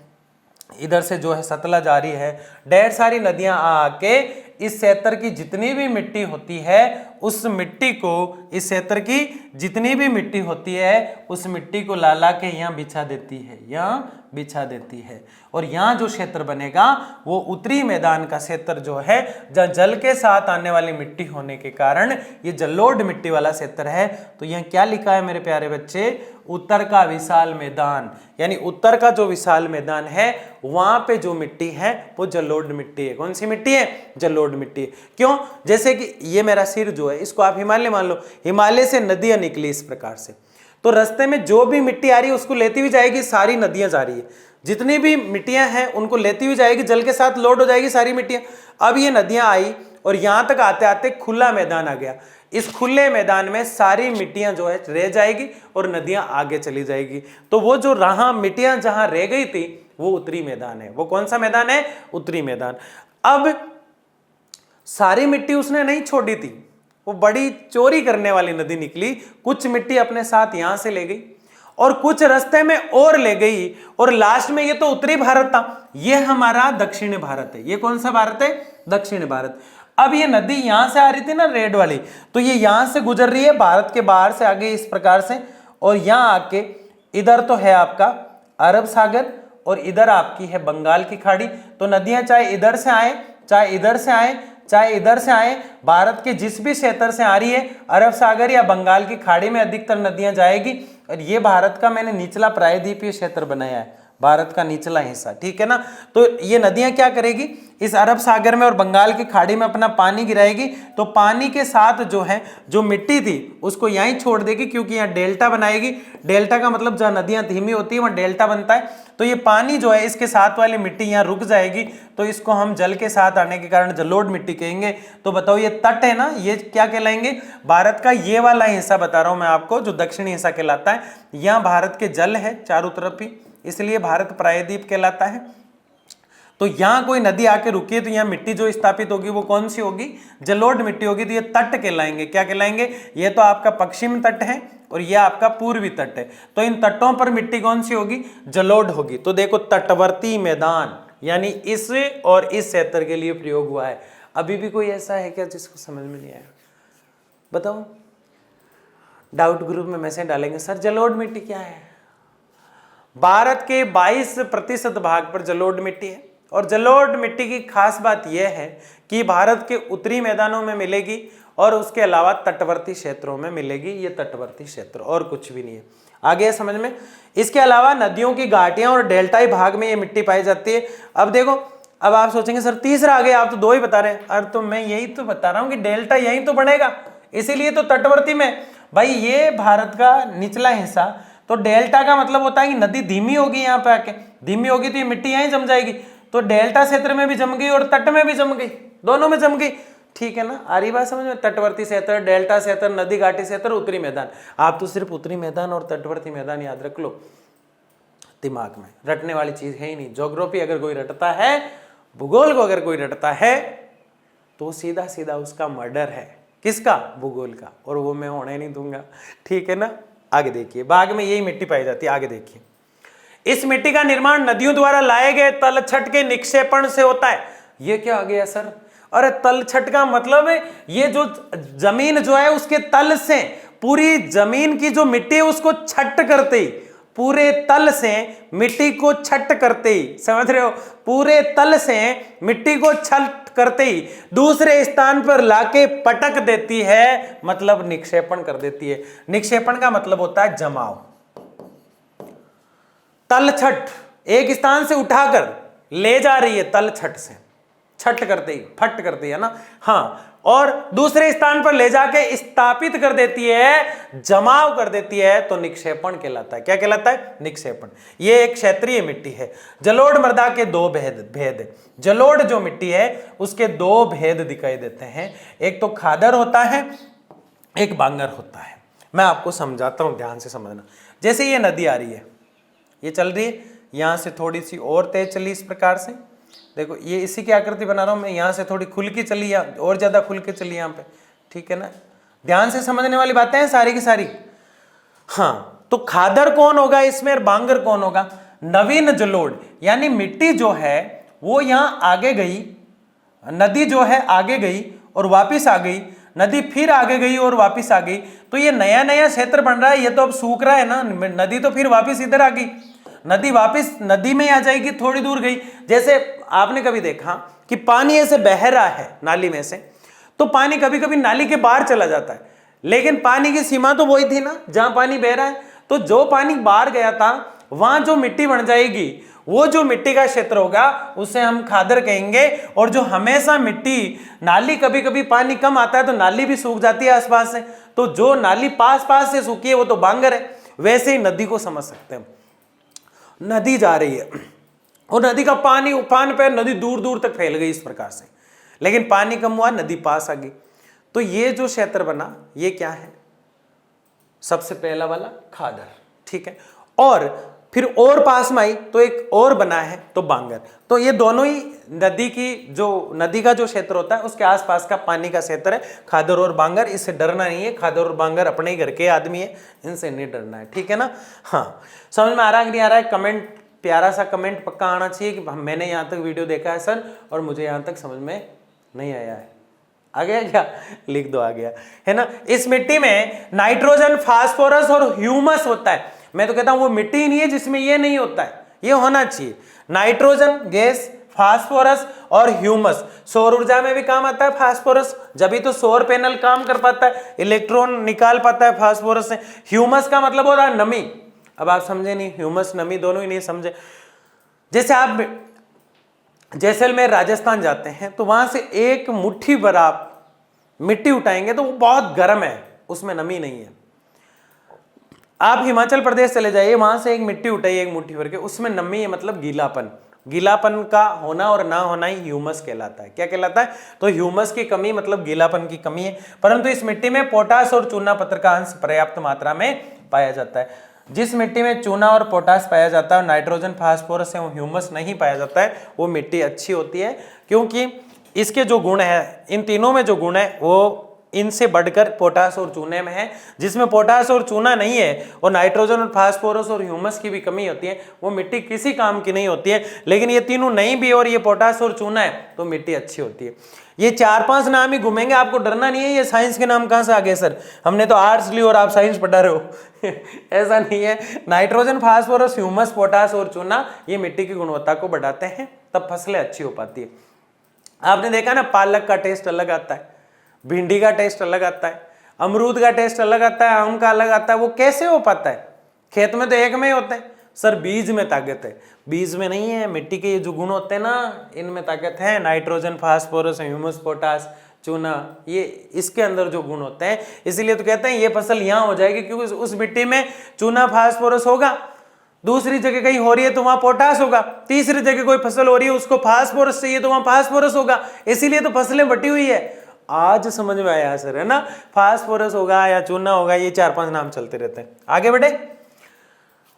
इधर से जो है सतलज आ रही है। ढेर सारी नदियां आके इस क्षेत्र की जितनी भी मिट्टी होती है, उस मिट्टी को, इस क्षेत्र की जितनी भी मिट्टी होती है उस मिट्टी को ला के यहाँ बिछा देती है, यहाँ बिछा देती है। और यहाँ जो क्षेत्र बनेगा वो उत्तरी मैदान का क्षेत्र जो है, जहाँ जल के साथ आने वाली मिट्टी होने के कारण ये जलोढ़ मिट्टी वाला क्षेत्र है। तो यहाँ क्या लिखा है मेरे प्यारे बच्चे, उत्तर का विशाल मैदान, यानी उत्तर का जो विशाल मैदान है वहां पे जो मिट्टी है वो जलोढ़ मिट्टी है। कौन सी मिट्टी है, जलोढ़ मिट्टी है। क्यों, जैसे कि ये मेरा सिर जो है, इसको आप हिमालय मान लो, हिमालय से नदियां निकली इस प्रकार से, तो रास्ते में जो भी मिट्टी आ रही है उसको लेती हुई जाएगी, सारी नदियां जा रही है, जितनी भी मिट्टियां हैं उनको लेती हुई जाएगी, जल के साथ लोड हो जाएगी सारी मिट्टियां। अब ये नदियां आई और यहां तक आते आते खुला मैदान आ गया। इस खुले मैदान में सारी मिट्टियां जो है रह जाएगी और नदियां आगे चली जाएगी। तो वो जो रहा मिट्टियां जहां रह गई थी वो उत्तरी मैदान है। वो कौन सा मैदान है, उत्तरी मैदान। अब सारी मिट्टी उसने नहीं छोड़ी थी, वो बड़ी चोरी करने वाली नदी निकली, कुछ मिट्टी अपने साथ यहां से ले गई और कुछ रास्ते में और ले गई, और लास्ट में ये तो उत्तरी भारत था, ये हमारा दक्षिणी भारत है। ये कौन सा भारत है, दक्षिणी भारत। अब ये नदी यहां से आ रही थी ना रेड वाली, तो ये यहां से गुजर रही है भारत के बाहर से आगे इस प्रकार से, और यहां आके इधर तो है आपका अरब सागर और इधर आपकी है बंगाल की खाड़ी। तो नदियां चाहे इधर से आए, चाहे इधर से आए, चाहे इधर से आए, भारत के जिस भी क्षेत्र से आ रही है अरब सागर या बंगाल की खाड़ी में अधिकतर नदियां जाएगी। और ये भारत का मैंने निचला प्रायद्वीपीय क्षेत्र बनाया है, भारत का निचला हिस्सा, ठीक है ना। तो ये नदियां क्या करेगी, इस अरब सागर में और बंगाल की खाड़ी में अपना पानी गिराएगी, तो पानी के साथ जो है जो मिट्टी थी उसको यहीं छोड़ देगी, क्योंकि यहाँ डेल्टा बनाएगी। डेल्टा का मतलब जहाँ नदियां धीमी होती है वहाँ डेल्टा बनता है। तो ये पानी जो है इसके साथ वाली मिट्टी यहाँ रुक जाएगी, तो इसको हम जल के साथ आने के कारण जलोढ़ मिट्टी कहेंगे। तो बताओ ये तट है ना, ये क्या कहलाएंगे, भारत का ये वाला हिस्सा बता रहा हूं मैं आपको जो दक्षिणी हिस्सा कहलाता है। यहाँ भारत के जल है चारों तरफ ही, इसलिए भारत प्रायद्वीप कहलाता है। तो यहां कोई नदी आके रुकी है तो यहां मिट्टी जो स्थापित होगी वो कौन सी होगी, जलोढ़ मिट्टी होगी। तो ये तट कहलाएंगे, क्या कहलाएंगे, ये तो आपका पश्चिम तट है और ये आपका पूर्वी तट है। तो इन तटों पर मिट्टी कौन सी होगी, जलोढ़ होगी। तो देखो तटवर्ती मैदान यानी इस और इस क्षेत्र के लिए प्रयोग हुआ है। अभी भी कोई ऐसा है क्या जिसको समझ में नहीं आया, बताओ। डाउट ग्रुप में मैसेज डालेंगे, सर जलोढ़ मिट्टी क्या है। भारत के 22% भाग पर जलोढ़ मिट्टी है और जलोढ़ मिट्टी की खास बात यह है कि भारत के उत्तरी मैदानों में मिलेगी और उसके अलावा तटवर्ती क्षेत्रों में मिलेगी। ये तटवर्ती क्षेत्र और कुछ भी नहीं है, आगे समझ में। इसके अलावा नदियों की घाटियां और डेल्टाई भाग में ये मिट्टी पाई जाती है। अब देखो, अब आप सोचेंगे सर तीसरा आ गया, आप तो 2 ही बता रहे हैं। अरे तो मैं यही तो बता रहा हूं कि डेल्टा यही तो बनेगा, इसीलिए तो तटवर्ती में। भाई ये भारत का निचला हिस्सा, तो डेल्टा का मतलब होता है कि नदी धीमी होगी, यहाँ पे आके धीमी होगी तो ये मिट्टी यहीं जम जाएगी। तो डेल्टा क्षेत्र में भी जम गई और तट में भी जम गई, दोनों में जम गई, ठीक है ना। आ रही बात समझ में, तटवर्ती क्षेत्र, डेल्टा क्षेत्र, नदी घाटी क्षेत्र, उत्तरी मैदान। आप तो सिर्फ उत्तरी मैदान और तटवर्ती मैदान याद रख लो, दिमाग में रटने वाली चीज है ही नहीं। ज्योग्राफी अगर कोई रटता है, भूगोल को अगर कोई रटता है तो सीधा सीधा उसका मर्डर है। किसका, भूगोल का, और वो मैं होने नहीं दूंगा, ठीक है ना। आगे देखिए, बाग में यही मिट्टी पाई जाती है। आगे देखिए, इस मिट्टी का निर्माण नदियों द्वारा लाए गए तलछट के निक्षेपण से होता है। ये क्या आ गया सर, अरे तलछट का मतलब है ये जो जमीन जो है उसके तल से, पूरी जमीन की जो मिट्टी है उसको छट करते ही, पूरे तल से मिट्टी को छट करते ही, समझ रहे हो, पूरे तल से मिट्टी को छट करते ही दूसरे स्थान पर लाके पटक देती है, मतलब निक्षेपण कर देती है। निक्षेपण का मतलब होता है जमाव। तलछट एक स्थान से उठाकर ले जा रही है, तलछट से छट करते ही, फट करती है ना, हाँ, और दूसरे स्थान पर ले जाके स्थापित कर देती है, जमाव कर देती है, तो निक्षेपण कहलाता है। क्या कहलाता है, निक्षेपण। ये एक क्षेत्रीय मिट्टी है। जलोढ़ मृदा के 2 भेद। जलोढ़ जो मिट्टी है उसके 2 भेद दिखाई देते हैं, एक तो खादर होता है, एक बांगर होता है। मैं आपको समझाता हूं, ध्यान से समझना। जैसे ये नदी आ रही है, ये चल रही है, यहां से थोड़ी सी और तेज चली, इस प्रकार से देखो, ये इसी की आकृति बना रहा हूं मैं, यहां से थोड़ी खुल के चली या और ज्यादा खुल के चली यहां पे, ठीक है ना। ध्यान से समझने वाली बातें हैं सारी की सारी। हाँ, तो खादर कौन होगा इसमें और बांगर कौन होगा, नवीन जलोढ़ यानी मिट्टी जो है वो यहां आगे गई, नदी जो है आगे गई और वापिस आ गई, नदी फिर आगे गई और वापिस आ गई, तो ये नया नया क्षेत्र बन रहा है। ये तो अब सूख रहा है ना, नदी तो फिर वापिस इधर आ गई, नदी वापिस नदी में आ जाएगी, थोड़ी दूर गई। जैसे आपने कभी देखा कि पानी ऐसे बह रहा है नाली में से, तो पानी कभी कभी नाली के बाहर चला जाता है, लेकिन पानी की सीमा तो वही थी ना जहां पानी बह रहा है। तो जो पानी बाहर गया था वहां जो मिट्टी बन जाएगी, वो जो मिट्टी का क्षेत्र होगा उसे हम खादर कहेंगे। और जो हमेशा मिट्टी, नाली कभी कभी पानी कम आता है तो नाली भी सूख जाती है आसपास से, तो जो नाली पास पास से सूखी है वो तो बांगर है। वैसे ही नदी को समझ सकते हैं, नदी जा रही है और नदी का पानी उफान पे, नदी दूर दूर तक फैल गई इस प्रकार से, लेकिन पानी कम हुआ, नदी पास आ गई। तो ये जो क्षेत्र बना ये क्या है, सबसे पहला वाला खादर, ठीक है। और फिर और पास में आई तो एक और बना है तो बांगर। तो ये दोनों ही नदी की जो नदी का जो क्षेत्र होता है उसके आसपास का पानी का क्षेत्र है, खादर और बांगर। इससे डरना नहीं है, खादर और बांगर अपने ही घर के आदमी है, इनसे नहीं डरना है, ठीक है ना। हाँ, समझ में आ रहा है कि नहीं आ रहा है। कमेंट, प्यारा सा कमेंट पक्का आना चाहिए कि मैंने यहाँ तक वीडियो देखा है सर और मुझे यहाँ तक समझ में नहीं आया है। आ गया क्या, लिख दो आ गया, है ना। इस मिट्टी में नाइट्रोजन, फास्फोरस और ह्यूमस होता है। मैं तो कहता हूं वो मिट्टी ही नहीं है जिसमें ये नहीं होता है, ये होना चाहिए। नाइट्रोजन गैस, फास्फोरस और ह्यूमस। सौर ऊर्जा में भी काम आता है फास्फोरस, जब भी तो सौर पैनल काम कर पाता है, इलेक्ट्रॉन निकाल पाता है फास्फोरस से। ह्यूमस का मतलब होता है नमी। अब आप समझे नहीं, ह्यूमस नमी दोनों ही नहीं समझे। जैसे आप जैसलमेर राजस्थान जाते हैं तो वहां से एक मुट्ठी भर आप मिट्टी उठाएंगे तो वो बहुत गर्म है, उसमें नमी नहीं है। आप हिमाचल प्रदेश चले जाइए, वहां से एक मिट्टी उठाइए एक मुट्ठी भर के, उसमें नमी है, मतलब गीलापन। गीलापन का होना और ना होना ही ह्यूमस कहलाता है। क्या कहलाता है, तो ह्यूमस की कमी मतलब गीलापन की कमी है। परंतु इस मिट्टी में पोटास और चूना पत्थर का अंश पर्याप्त मात्रा में पाया जाता है। जिस मिट्टी में चूना और पोटास पाया जाता है और नाइट्रोजन, फास्फोरस एवं ह्यूमस नहीं पाया जाता है, वो मिट्टी अच्छी होती है, क्योंकि इसके जो गुण है, इन तीनों में जो गुण है वो इनसे बढ़कर पोटास और चूने में है। जिसमें पोटास और चूना नहीं है और नाइट्रोजन और फास्फोरस और ह्यूमस की भी कमी होती है, वो मिट्टी किसी काम की नहीं होती है। लेकिन ये तीनों नहीं भी और ये पोटास और चूना है तो मिट्टी अच्छी होती है। ये 4-5 नाम ही घूमेंगे, आपको डरना नहीं है। ये साइंस के नाम कहाँ से आ गए सर, हमने तो आर्ट्स ली और आप साइंस पढ़ा रहे हो ऐसा नहीं है। नाइट्रोजन, फास्फोरस, ह्यूमस, पोटास और चूना ये मिट्टी की गुणवत्ता को बढ़ाते हैं, तब फसलें अच्छी हो पाती है। आपने देखा ना, पालक का टेस्ट अलग आता है, भिंडी का टेस्ट अलग आता है, अमरूद का टेस्ट अलग आता है, आम का अलग आता है। वो कैसे हो पाता है? खेत में तो एक में ही होता है सर, बीज में ताकत है, बीज में नहीं है। मिट्टी के ये जो गुण होते हैं ना, इनमें ताकत है। नाइट्रोजन, फास्फोरस, ह्यूमस, पोटास, चूना, ये इसके अंदर जो गुण होते हैं, इसीलिए तो कहते हैं ये फसल यहाँ हो जाएगी, क्योंकि उस मिट्टी में चूना, फास्फोरस होगा। दूसरी जगह कहीं हो रही है तो वहां पोटास होगा। तीसरी जगह कोई फसल हो रही है, उसको फास्फोरस चाहिए तो वहां फास्फोरस होगा। इसीलिए तो फसलें बटी हुई है। आज समझ में आया सर, है ना? फास्फोरस होगा या चूना होगा, ये 4-5 नाम चलते रहते हैं। आगे बढ़े।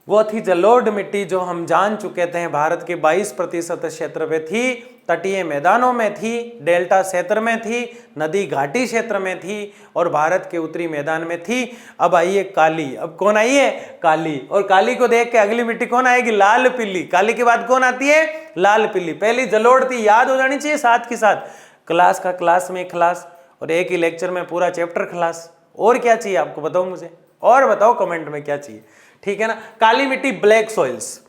वो थी जलोढ़ मिट्टी, जो हम जान चुके थे भारत के 22% क्षेत्र पे थी, तटीय मैदानों में थी, डेल्टा क्षेत्र में थी, नदी घाटी क्षेत्र में थी और भारत के उत्तरी मैदान में थी। अब आई है काली। अब कौन आई है? काली। और काली को देख के अगली मिट्टी कौन आएगी? लाल पीली। काली के बाद कौन आती है? लाल पीली। पहली जलोढ़ थी, याद हो जानी चाहिए साथ के साथ। क्लास का क्लास में क्लास और एक ही लेक्चर में पूरा चैप्टर क्लास। और क्या चाहिए आपको, बताओ मुझे, और बताओ कमेंट में क्या चाहिए, ठीक है ना? काली मिट्टी, ब्लैक सॉइल्स।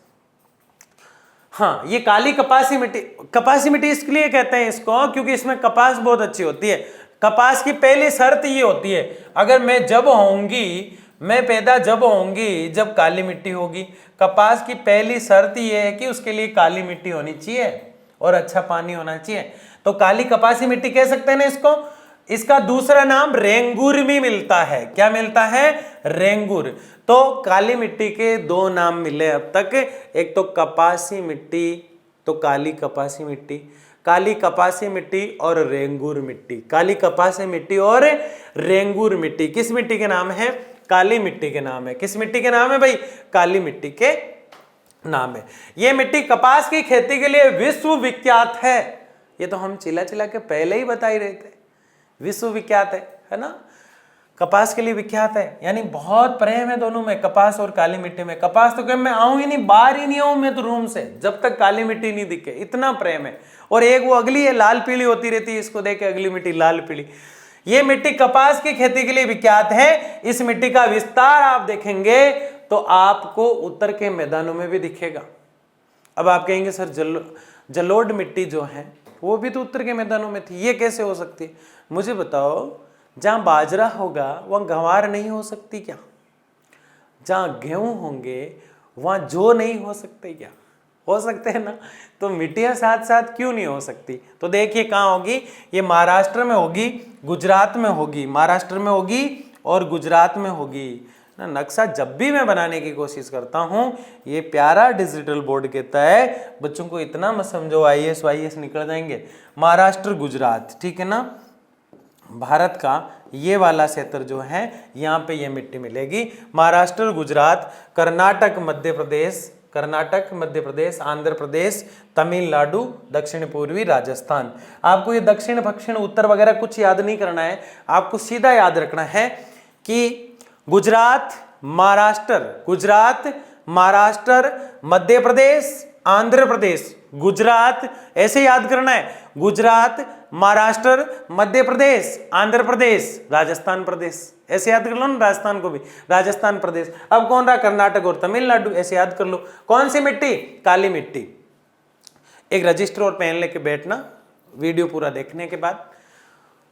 हाँ, ये काली कपासी मिट्टी, कपासी मिट्टी इसलिए कहते हैं इसको क्योंकि इसमें कपास बहुत अच्छी होती है। कपास की पहली शर्त ये होती है, अगर मैं पैदा जब होंगी जब काली मिट्टी होगी। कपास की पहली शर्त ये है कि उसके लिए काली मिट्टी होनी चाहिए और अच्छा पानी होना चाहिए। तो काली कपासी मिट्टी कह सकते हैं ना इसको। इसका दूसरा नाम रेंगुर भी मिलता है। क्या मिलता है? रेंगुर। तो काली मिट्टी के 2 नाम मिले अब तक, एक तो कपासी मिट्टी, तो काली कपासी मिट्टी, काली कपासी मिट्टी और रेंगुर मिट्टी। काली कपासी मिट्टी और रेंगुर मिट्टी किस मिट्टी के नाम है? काली मिट्टी के नाम है। किस मिट्टी के नाम है भाई? काली मिट्टी के नाम है। ये मिट्टी कपास की खेती के लिए विश्व विख्यात है। ये तो हम चिल्ला चिल्ला के पहले ही बता ही रहे थे, विश्व विख्यात है ना? कपास के लिए विख्यात है, यानी बहुत प्रेम है दोनों में, कपास और काली मिट्टी में। कपास तो कहीं मैं आऊं ही नहीं, बाहर ही नहीं आऊं मैं तो रूम से, जब तक काली मिट्टी नहीं दिखे, इतना प्रेम है। और एक वो अगली है, लाल पीली होती रहती है, इसको देख के अगली मिट्टी लाल पीली। ये मिट्टी कपास की खेती के लिए विख्यात है। इस मिट्टी का विस्तार आप देखेंगे तो आपको उत्तर के मैदानों में भी दिखेगा। अब आप कहेंगे सर जलोढ़ मिट्टी जो है वो भी तो उत्तर के मैदानों में थी, ये कैसे हो सकती है? मुझे बताओ, जहां बाजरा होगा वहां गंवार नहीं हो सकती क्या? जहां गेहूं होंगे वहां जौ नहीं हो सकते क्या? हो सकते हैं ना? तो मिट्टियां साथ साथ क्यों नहीं हो सकती? तो देखिए कहाँ होगी, ये महाराष्ट्र में होगी, गुजरात में होगी, महाराष्ट्र में होगी और गुजरात में होगी ना। नक्शा जब भी मैं बनाने की कोशिश करता हूँ, ये प्यारा डिजिटल बोर्ड कहता है बच्चों को इतना मत समझो IAS वाईएस निकल जाएंगे। महाराष्ट्र, गुजरात, ठीक है ना? भारत का ये वाला क्षेत्र जो है, यहाँ पे ये मिट्टी मिलेगी। महाराष्ट्र, गुजरात, कर्नाटक, मध्य प्रदेश, आंध्र प्रदेश, तमिलनाडु, दक्षिण पूर्वी राजस्थान। आपको ये दक्षिण, दक्षिण, उत्तर वगैरह कुछ याद नहीं करना है, आपको सीधा याद रखना है कि गुजरात, महाराष्ट्र, मध्य प्रदेश, आंध्र प्रदेश, गुजरात, ऐसे याद करना है। गुजरात, महाराष्ट्र, मध्य प्रदेश, आंध्र प्रदेश, राजस्थान प्रदेश, ऐसे याद कर लो ना। राजस्थान को भी राजस्थान प्रदेश। अब कौन रहा? कर्नाटक और तमिलनाडु, ऐसे याद कर लो। कौन सी मिट्टी? काली मिट्टी। एक रजिस्टर और पेन लेके बैठना वीडियो पूरा देखने के बाद,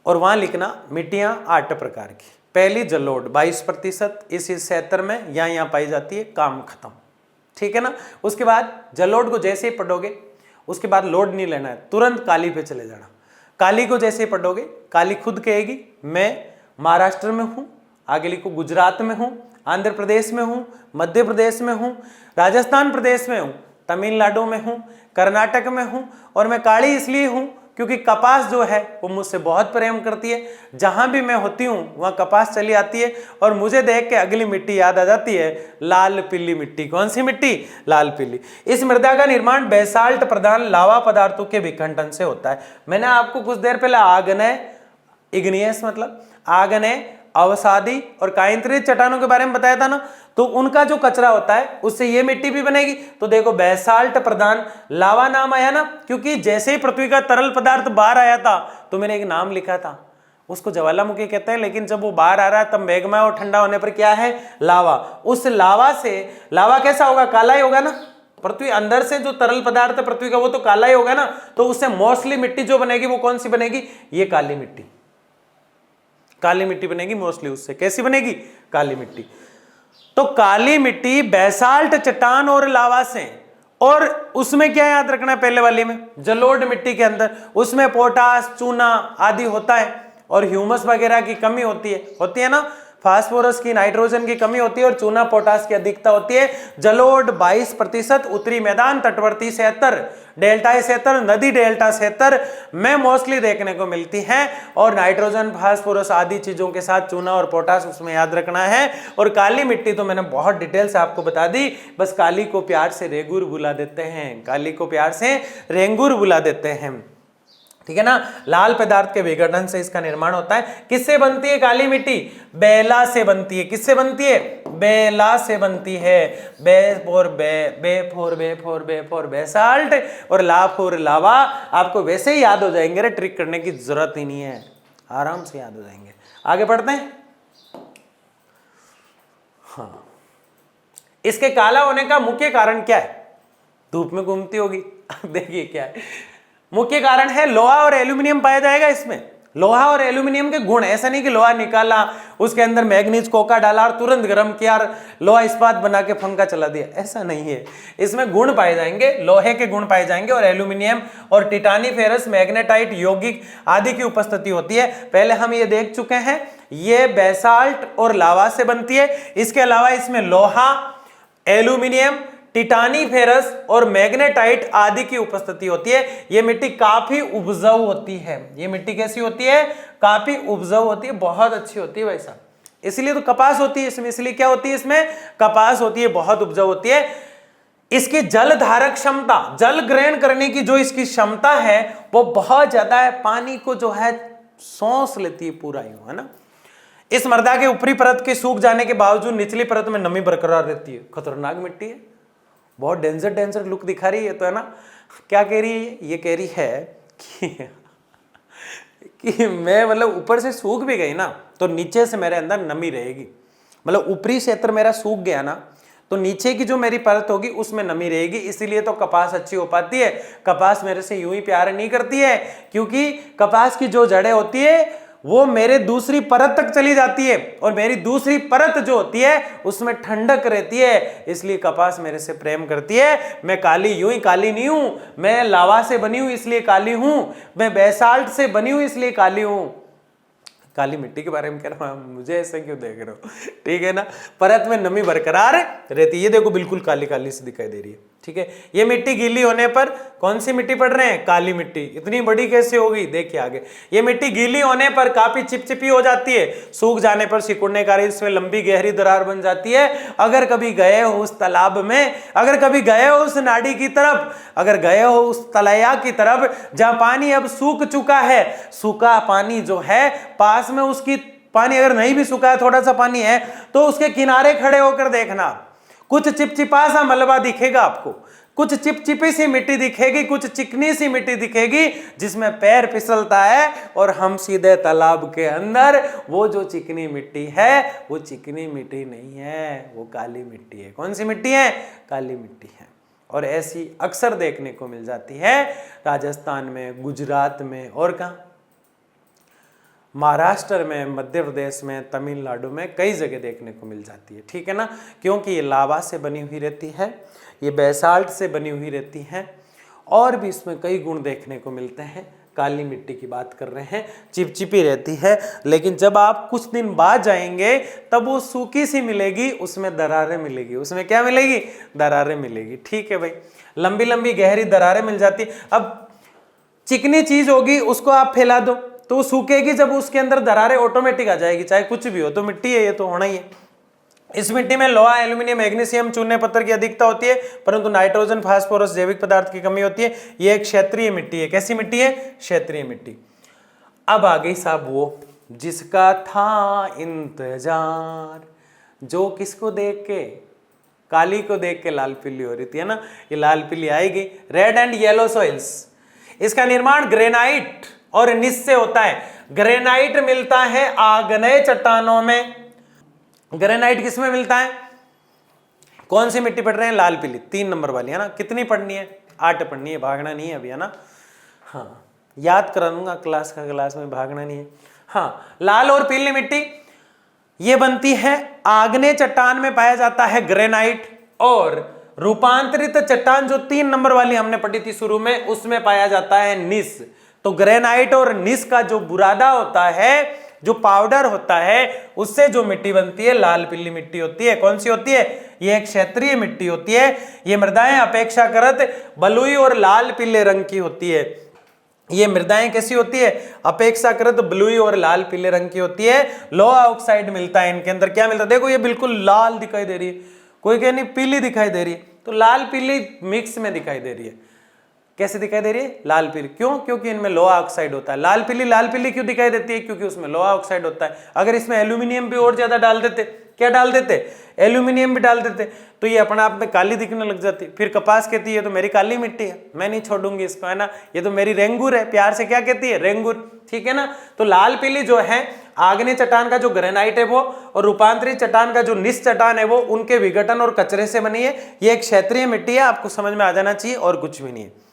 और वहां लिखना मिट्टियां 8 प्रकार की। पहली जलोढ़ 22% इस क्षेत्र में यहाँ पाई जाती है, काम खत्म, ठीक है ना? उसके बाद जलोढ़ को जैसे ही पढ़ोगे, उसके बाद लोड नहीं लेना है, तुरंत काली पे चले जाना। काली को जैसे ही पढ़ोगे, काली खुद कहेगी मैं महाराष्ट्र में हूँ, आगे लिखो गुजरात में हूँ, आंध्र प्रदेश में हूँ, मध्य प्रदेश में हूँ, राजस्थान प्रदेश में हूँ, तमिलनाडु में हूँ, कर्नाटक में हूँ, और मैं काली इसलिए हूँ क्योंकि कपास जो है वो मुझसे बहुत प्रेम करती है। जहां भी मैं होती हूं वहां कपास चली आती है और मुझे देख के अगली मिट्टी याद आ जाती है, लाल पीली मिट्टी। कौन सी मिट्टी? लाल पीली। इस मृदा का निर्माण बेसाल्ट प्रधान लावा पदार्थों के विखंडन से होता है। मैंने आपको कुछ देर पहले आग्नेय, इग्नियस मतलब आग्नेय, अवसादी और कायंत्रित चट्टानों के बारे में बताया था ना, तो उनका जो कचरा होता है उससे ये मिट्टी भी बनेगी। तो देखो बेसाल्ट प्रधान लावा नाम आया ना, क्योंकि जैसे ही पृथ्वी का तरल पदार्थ बाहर आया था तो मैंने एक नाम लिखा था, उसको ज्वालामुखी कहते हैं, लेकिन जब वो बाहर आ रहा है तब मैग्मा और ठंडा होने पर क्या है? लावा। उस लावा से, लावा कैसा होगा? काला ही होगा ना। पृथ्वी अंदर से जो तरल पदार्थ है पृथ्वी का वो तो काला ही होगा ना, तो उससे मोस्टली मिट्टी जो बनेगी वो कौन सी बनेगी? ये काली मिट्टी। काली मिट्टी बनेगी मोस्टली उससे। कैसी बनेगी? काली मिट्टी। तो काली मिट्टी बेसाल्ट चट्टान और लावा से, और उसमें क्या याद रखना है? पहले वाली में जलोढ़ मिट्टी के अंदर उसमें पोटास, चूना आदि होता है और ह्यूमस वगैरह की कमी होती है ना, फास्फोरस की, नाइट्रोजन की कमी होती है और चूना पोटास की अधिकता होती है। जलोढ़ 22%, उत्तरी मैदान, तटवर्ती 76, डेल्टाई 76, नदी डेल्टा 76 में मोस्टली देखने को मिलती है। और नाइट्रोजन, फास्फोरस आदि चीजों के साथ चूना और पोटास उसमें याद रखना है। और काली मिट्टी तो मैंने बहुत डिटेल से आपको बता दी, बस काली को प्यार से रेंगूर बुला देते हैं, काली को प्यार से रेंगूर बुला देते हैं, ठीक है ना। लाल पदार्थ के विघटन से इसका निर्माण होता है। किससे बनती है काली मिट्टी? बेला से बनती है। किससे बनती है? बेला से बनती है। बे फोर बेसाल्ट और ला फोर लावा। आपको वैसे ही याद हो जाएंगे रे, ट्रिक करने की जरूरत ही नहीं है, आराम से याद हो जाएंगे। आगे बढ़ते हैं। हाँ, इसके काला होने का मुख्य कारण क्या है? धूप में घूमती होगी। देखिए क्या है मुख्य कारण है, लोहा और एल्यूमिनियम पाया जाएगा इसमें। लोहा और एल्यूमिनियम के गुण, ऐसा नहीं कि लोहा निकाला, उसके अंदर मैग्नीज कोका डाला और तुरंत गर्म किया और लोहा इस्पात बना के पंखा चला दिया, ऐसा नहीं है। इसमें गुण पाए जाएंगे, लोहे के गुण पाए जाएंगे और एल्यूमिनियम और टिटानी फेरस, मैग्नेटाइट, यौगिक आदि की उपस्थिति होती है। पहले हम ये देख चुके हैं, ये बेसाल्ट और लावा से बनती है। इसके अलावा इसमें लोहा, एल्यूमिनियम, टिटानी फेरस और मैग्नेटाइट आदि की उपस्थिति होती है। यह मिट्टी काफी उपजाऊ होती है। ये मिट्टी कैसी होती है? काफी उपजाऊ होती है, बहुत अच्छी होती है भाई साहब। इसलिए तो कपास होती है इसमें। इसलिए क्या होती है इसमें? कपास होती है, बहुत उपजाऊ होती है। इसकी जल धारक क्षमता, जल ग्रहण करने की जो इसकी क्षमता है वो बहुत ज्यादा है। पानी को जो है सोच लेती है पूरा, यूं है ना। इस मृदा के ऊपरी परत के सूख जाने के बावजूद निचली परत में नमी बरकरार रहती है। खतरनाक मिट्टी है, बहुत डेंजर लुक दिखा रही है तो, है ना। क्या कह रही है? ये कह रही है कि मैं मतलब ऊपर से सूख भी गई ना तो नीचे से मेरे अंदर नमी रहेगी। मतलब ऊपरी क्षेत्र मेरा सूख गया ना तो नीचे की जो मेरी परत होगी उसमें नमी रहेगी। इसीलिए तो कपास अच्छी हो पाती है। कपास मेरे से यूं ही प्यार नहीं करती है, क्योंकि कपास की जो जड़ें होती है वो मेरे दूसरी परत तक चली जाती है और मेरी दूसरी परत जो होती है उसमें ठंडक रहती है। इसलिए कपास मेरे से प्रेम करती है। मैं काली यूं ही काली नहीं हूं, मैं लावा से बनी हूं इसलिए काली हूं, मैं बेसाल्ट से बनी हूं इसलिए काली हूं। काली मिट्टी के बारे में कह रहा हूं, मुझे ऐसे क्यों देख रहे हो? ठीक है ना, परत में नमी बरकरार रहती है। ये देखो बिल्कुल काली काली सी दिखाई दे रही है, ठीक है। ये मिट्टी गीली होने पर कौन सी मिट्टी पड़ रहे हैं? काली मिट्टी। इतनी बड़ी कैसे होगी? देखिए आगे। ये मिट्टी गीली होने पर काफी चिपचिपी हो जाती है, सूख जाने पर सिकुड़ने का इसमें लंबी गहरी दरार बन जाती है। अगर कभी गए हो उस तालाब में, अगर कभी गए हो उस नाड़ी की तरफ, अगर गए हो उस तलैया की तरफ जहां पानी अब सूख चुका है, सूखा पानी जो है पास में उसकी, पानी अगर नहीं भी सूखा है, थोड़ा सा पानी है, तो उसके किनारे खड़े होकर देखना, कुछ चिपचिपा सा मलबा दिखेगा आपको, कुछ चिपचिपी सी मिट्टी दिखेगी, कुछ चिकनी सी मिट्टी दिखेगी जिसमें पैर फिसलता है और हम सीधे तालाब के अंदर। वो जो चिकनी मिट्टी है वो चिकनी मिट्टी नहीं है, वो काली मिट्टी है। कौन सी मिट्टी है? काली मिट्टी है। और ऐसी अक्सर देखने को मिल जाती है राजस्थान में, गुजरात में, और कहाँ, महाराष्ट्र में, मध्य प्रदेश में, तमिलनाडु में, कई जगह देखने को मिल जाती है, ठीक है ना। क्योंकि ये लावा से बनी हुई रहती है, ये बेसाल्ट से बनी हुई रहती है, और भी इसमें कई गुण देखने को मिलते हैं। काली मिट्टी की बात कर रहे हैं, चिपचिपी रहती है, लेकिन जब आप कुछ दिन बाद जाएंगे तब वो सूखी सी मिलेगी, उसमें दरारें मिलेगी। उसमें क्या मिलेगी? दरारें मिलेगी, ठीक है भाई। लंबी लंबी गहरी दरारें मिल जाती। अब चिकनी चीज होगी उसको आप फैला दो तो वो सूखेगी, जब उसके अंदर दरारें ऑटोमेटिक आ जाएगी, चाहे कुछ भी हो, तो मिट्टी है, ये तो होना ही है। इस मिट्टी में लोहा, एल्यूमिनियम, मैग्नीशियम, चूने पत्थर की अधिकता होती है, परंतु नाइट्रोजन, फास्फोरस, जैविक पदार्थ की कमी होती है। ये एक क्षेत्रीय मिट्टी है। कैसी मिट्टी है? क्षेत्रीय मिट्टी। अब आ गई साहब वो जिसका था इंतजार, जो किसको देख के? काली को देख के लाल पीली हो रही थी, है ना? ये लाल पीली आएगी। रेड एंड येलो सॉइल्स, इसका निर्माण ग्रेनाइट और निस से होता है। ग्रेनाइट मिलता है आग्नेय चट्टानों में। ग्रेनाइट किस में मिलता है? कौन सी मिट्टी पढ़ रहे हैं? लाल पीली, 3 नंबर वाली, है ना? कितनी पढ़नी है? 8 पढ़नी है, भागना नहीं है अभी, है ना? हाँ, याद करा दूंगा क्लास में, भागना नहीं है। हाँ, लाल और पीली मिट्टी ये बनती है आग्नेय चट्टान में पाया जाता है ग्रेनाइट, और रूपांतरित चट्टान जो 3 नंबर वाली हमने पढ़ी थी शुरू में, उसमें पाया जाता है निस। तो ग्रेनाइट और निस का जो बुरादा होता है, जो पाउडर होता है, उससे जो मिट्टी बनती है लाल पीली मिट्टी होती है। कौन सी होती है? ये एक क्षेत्रीय मिट्टी होती है। ये मृदाएं अपेक्षाकृत बलुई और लाल पीले रंग की होती है। ये मृदाएं कैसी होती है? अपेक्षाकृत ब्लूई और लाल पीले रंग की होती है। लोहा ऑक्साइड मिलता है इनके अंदर। क्या मिलता है? देखो ये बिल्कुल लाल दिखाई दे रही है, कोई कहे नहीं पीली दिखाई दे रही है, तो लाल पीली मिक्स में दिखाई दे रही है। कैसे दिखाई दे रही है? लाल पीली। क्यों? क्योंकि इनमें लोहा ऑक्साइड होता है। लाल पीली क्यों दिखाई देती है? क्योंकि उसमें लोहा ऑक्साइड होता है। अगर इसमें एल्यूमिनियम भी और ज्यादा डाल देते, क्या डाल देते? एल्यूमिनियम भी डाल देते, तो ये अपने आप में काली दिखने लग जाती। फिर कपास कहती है तो मेरी काली मिट्टी है, मैं नहीं छोड़ूंगी इसको, है ना? ये तो मेरी रेंगुर है, प्यार से क्या कहती है? रेंगुर, ठीक है ना? तो लाल पीली जो है आग्नेय चट्टान का जो ग्रेनाइट है वो, और रूपांतरित चट्टान का जो निस चट्टान है वो, उनके विघटन और कचरे से बनी है। ये एक क्षेत्रीय मिट्टी है, आपको समझ में आ जाना चाहिए, और कुछ भी नहीं है।